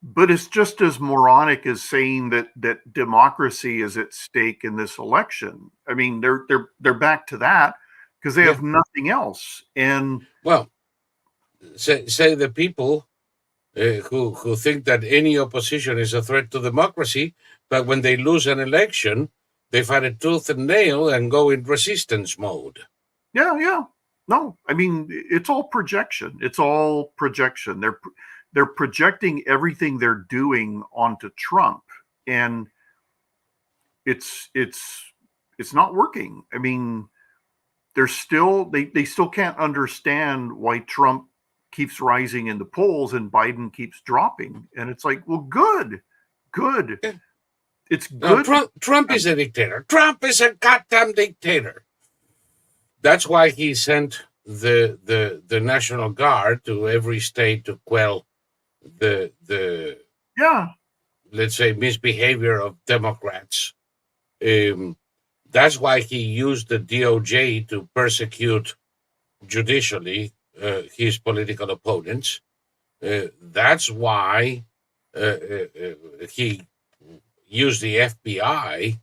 But it's just as moronic as saying that democracy is at stake in this election. I mean, they're back to that because they have nothing else. And well, say the people who think that any opposition is a threat to democracy, but when they lose an election, they fight it tooth and nail and go in resistance mode. Yeah. No, I mean, it's all projection. They're projecting everything they're doing onto Trump, and it's not working. I mean, they still can't understand why Trump keeps rising in the polls and Biden keeps dropping. And it's like, well, good. Yeah. It's good. No, Trump is a dictator. Trump is a goddamn dictator. That's why he sent the National Guard to every state to quell the let's say misbehavior of Democrats. That's why he used the DOJ to persecute judicially his political opponents. That's why he used the FBI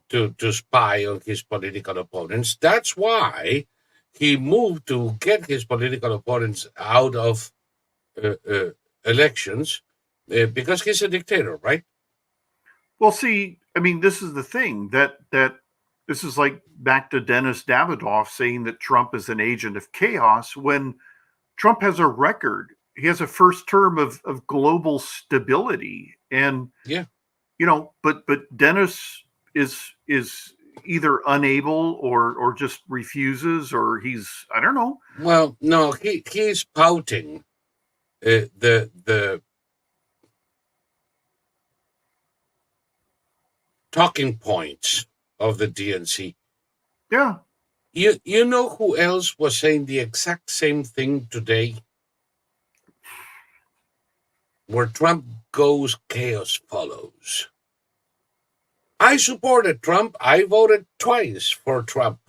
to spy on his political opponents. That's why he moved to get his political opponents out of elections, because he's a dictator, right? Well, see, I mean, this is the thing that this is like back to Dennis Davidoff saying that Trump is an agent of chaos when Trump has a record. He has a first term of global stability, and but Dennis is either unable or just refuses, or he's, I don't know. Well, no, he's pouting the talking points of the DNC. Yeah. You know who else was saying the exact same thing today? Where Trump goes, chaos follows. I supported Trump. I voted twice for Trump.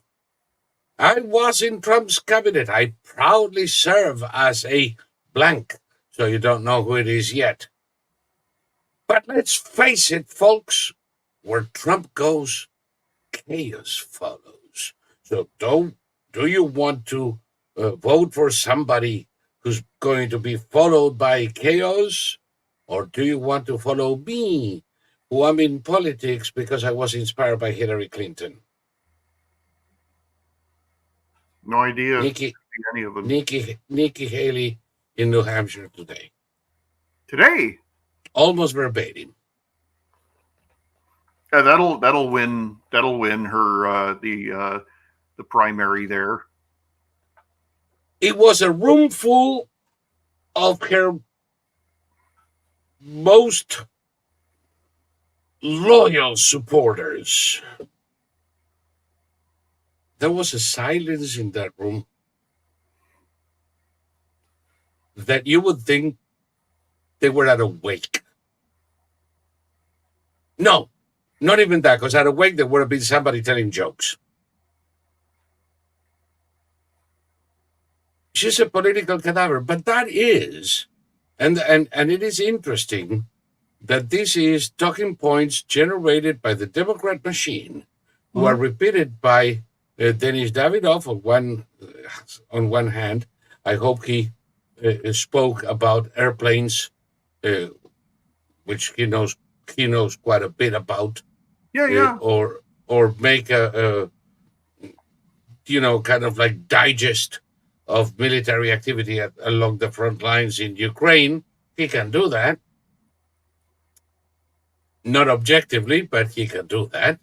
I was in Trump's cabinet. I proudly serve as a blank, so you don't know who it is yet. But let's face it, folks, where Trump goes, chaos follows. So do you want to vote for somebody who's going to be followed by chaos? Or do you want to follow me, who I'm in politics because I was inspired by Hillary Clinton? No idea. Any of them. Nikki Haley in New Hampshire today. Today? Almost verbatim. Yeah, that'll win her the primary there. It was a room full of her most loyal supporters. There was a silence in that room that you would think they were at a wake. No, not even that, because at a wake there would have been somebody telling jokes. She's a political cadaver, but that is, and it is interesting that this is talking points generated by the Democrat machine, who are repeated by Denis Davidoff on one hand. I hope he spoke about airplanes, which he knows quite a bit about. Yeah. Or make a kind of like digest of military activity along the front lines in Ukraine. He can do that. Not objectively, but he can do that.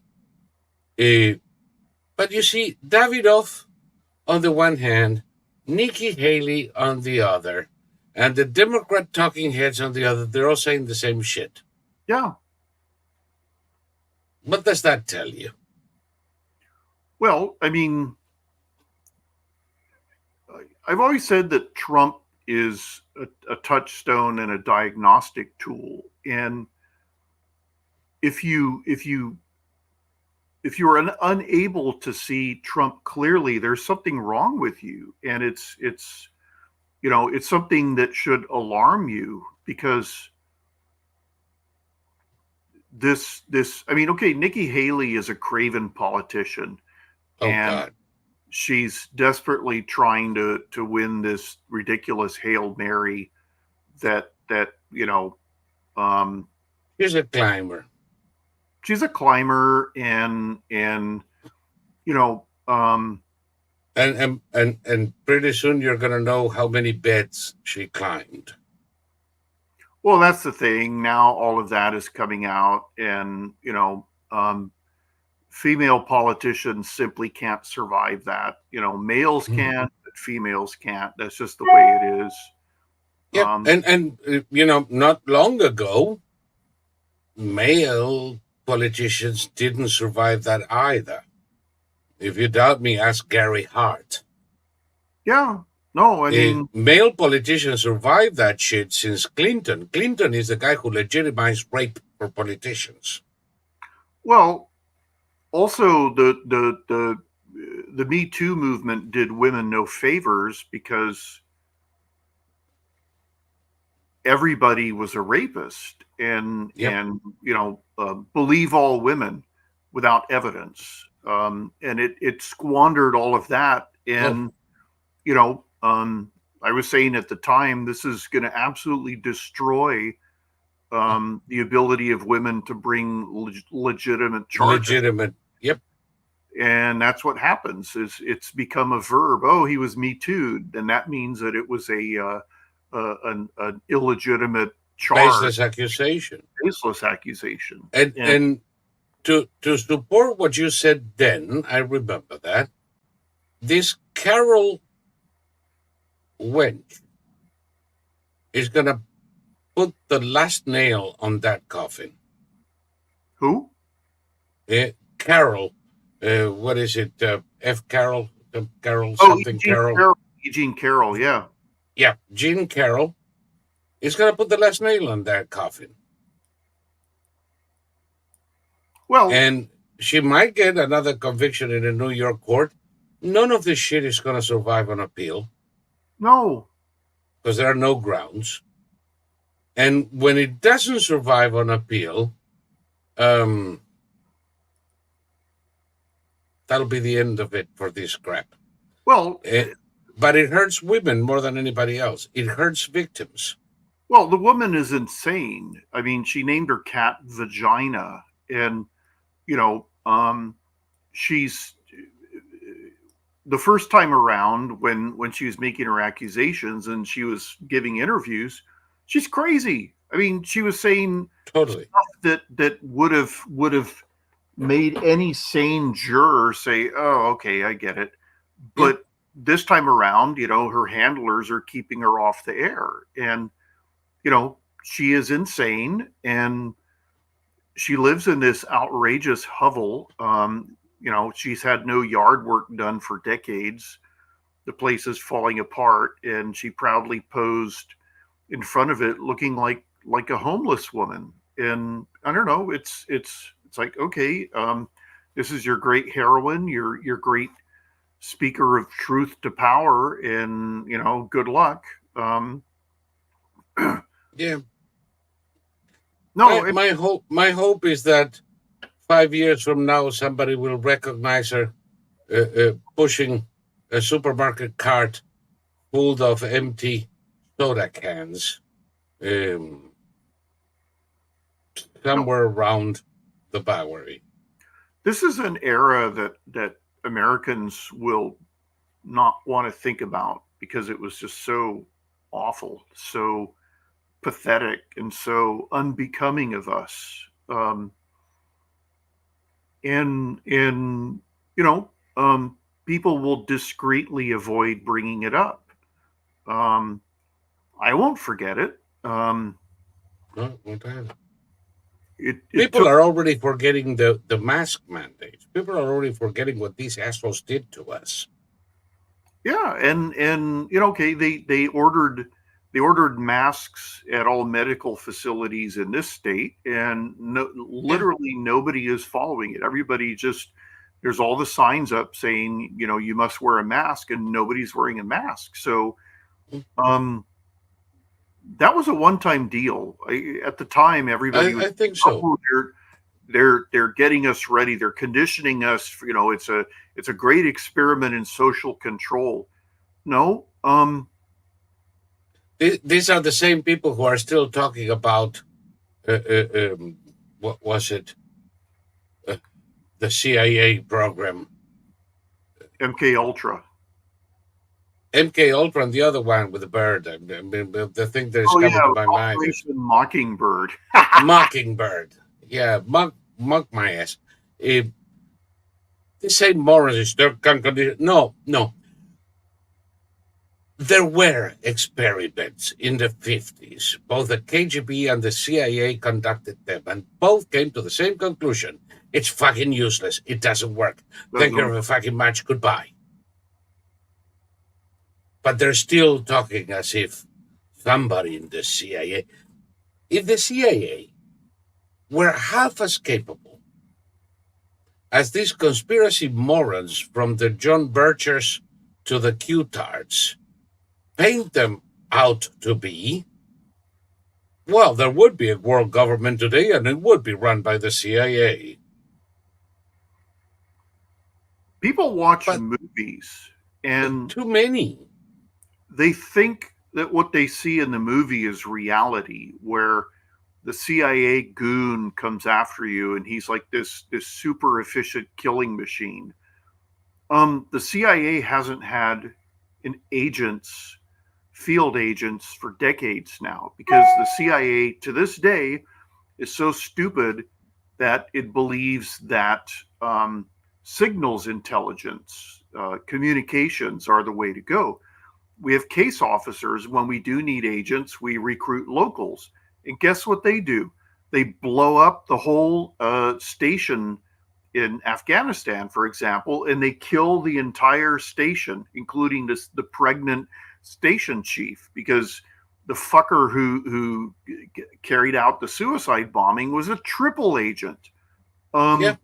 But you see, Davidoff on the one hand, Nikki Haley on the other, and the Democrat talking heads on the other, they're all saying the same shit. Yeah. What does that tell you? Well, I mean, I've always said that Trump is a touchstone and a diagnostic tool. And if you are unable to see Trump clearly, there's something wrong with you. And it's something that should alarm you, because I mean, okay, Nikki Haley is a craven politician. God. She's desperately trying to win this ridiculous Hail Mary that She's a climber. She's a climber, and and pretty soon you're gonna know how many beds she climbed. Well, that's the thing. Now all of that is coming out, and female politicians simply can't survive that. Males can, but females can't. That's just the way it is. Yeah, and not long ago, male politicians didn't survive that either. If you doubt me, ask Gary Hart. Yeah. No, I mean, male politicians survived that shit since Clinton. Clinton is the guy who legitimized rape for politicians. Well, also the Me Too movement did women no favors, because everybody was a rapist, and believe all women without evidence, and it squandered all of that. And I was saying at the time, this is going to absolutely destroy the ability of women to bring legitimate charges. Yep. And that's what happens. Is it's become a verb. Oh, he was Me Too'd, and that means that it was an illegitimate charge, baseless accusation. And to support what you said then, I remember that this Carol Wench is going to put the last nail on that coffin. Who? Carol. What is it? F. Carroll? Carol something Carroll. Jean Carroll, yeah. Yeah, Jean Carroll is going to put the last nail on that coffin. Well, and she might get another conviction in a New York court. None of this shit is going to survive on appeal. No. Because there are no grounds. And when it doesn't survive on appeal, that'll be the end of it for this crap. Well, but it hurts women more than anybody else. It hurts victims. Well, the woman is insane. I mean, she named her cat Vagina, and she's the first time around when she was making her accusations and she was giving interviews, she's crazy. I mean, she was saying totally stuff that would have made any sane juror say, "Oh, okay, I get it." But this time around, her handlers are keeping her off the air, and she is insane, and she lives in this outrageous hovel. She's had no yard work done for decades. The place is falling apart, and she proudly posed in front of it, looking like a homeless woman. And I don't know. It's like, okay, this is your great heroine, your great speaker of truth to power, and good luck. Yeah. No, my hope is that 5 years from now somebody will recognize her pushing a supermarket cart full of empty soda cans somewhere around the Bowery. This is an era that Americans will not want to think about because it was just so awful, so pathetic, and so unbecoming of us. And people will discreetly avoid bringing it up. I won't forget it. People are already forgetting the mask mandate. People are already forgetting what these assholes did to us. Yeah, and okay, they ordered masks at all medical facilities in this state, and literally nobody is following it. Everybody just, there's all the signs up saying, you must wear a mask, and nobody's wearing a mask. So, that was a one-time deal. At the time, everybody I think so. Oh, they're getting us ready. They're conditioning us. It's a great experiment in social control. No, these are the same people who are still talking about what was it? The CIA program, MK Ultra. MK Ultra, and the other one with the bird. I mean, the thing that is coming to my mind. Operation Mockingbird. Mockingbird. Yeah, mock my ass. The same morons. No. There were experiments in the 50s. Both the KGB and the CIA conducted them, and both came to the same conclusion. It's fucking useless. It doesn't work. Thank you very fucking much. Goodbye. But they're still talking as if somebody in the CIA, if the CIA were half as capable as these conspiracy morons from the John Birchers to the Q-tards paint them out to be, well, there would be a world government today, and it would be run by the CIA. People watch movies, and too many. They think that what they see in the movie is reality, where the CIA goon comes after you, and he's like this super efficient killing machine. The CIA hasn't had field agents for decades now, because the CIA to this day is so stupid that it believes that signals intelligence, communications are the way to go. We have case officers. When we do need agents, we recruit locals. And guess what they do? They blow up the whole station in Afghanistan, for example, and they kill the entire station, including the pregnant station chief, because the fucker who carried out the suicide bombing was a triple agent. Yeah.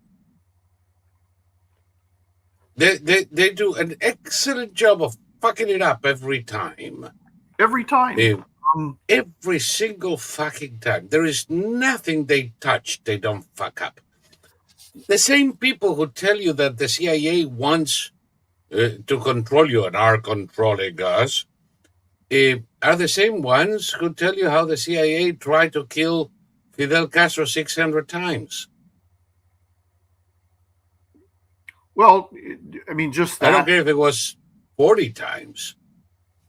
They do an excellent job of fucking it up every time. Every time. Every single fucking time. There is nothing they touch they don't fuck up. The same people who tell you that the CIA wants to control you and are controlling us are the same ones who tell you how the CIA tried to kill Fidel Castro 600 times. Well, I mean, just that. I don't care if it was 40 times.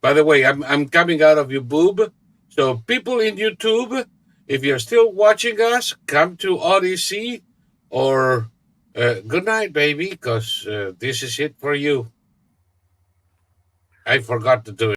By the way, I'm coming out of your boob. So people in YouTube, if you're still watching us, come to Odyssey or Good night, baby, because this is it for you. I forgot to do it.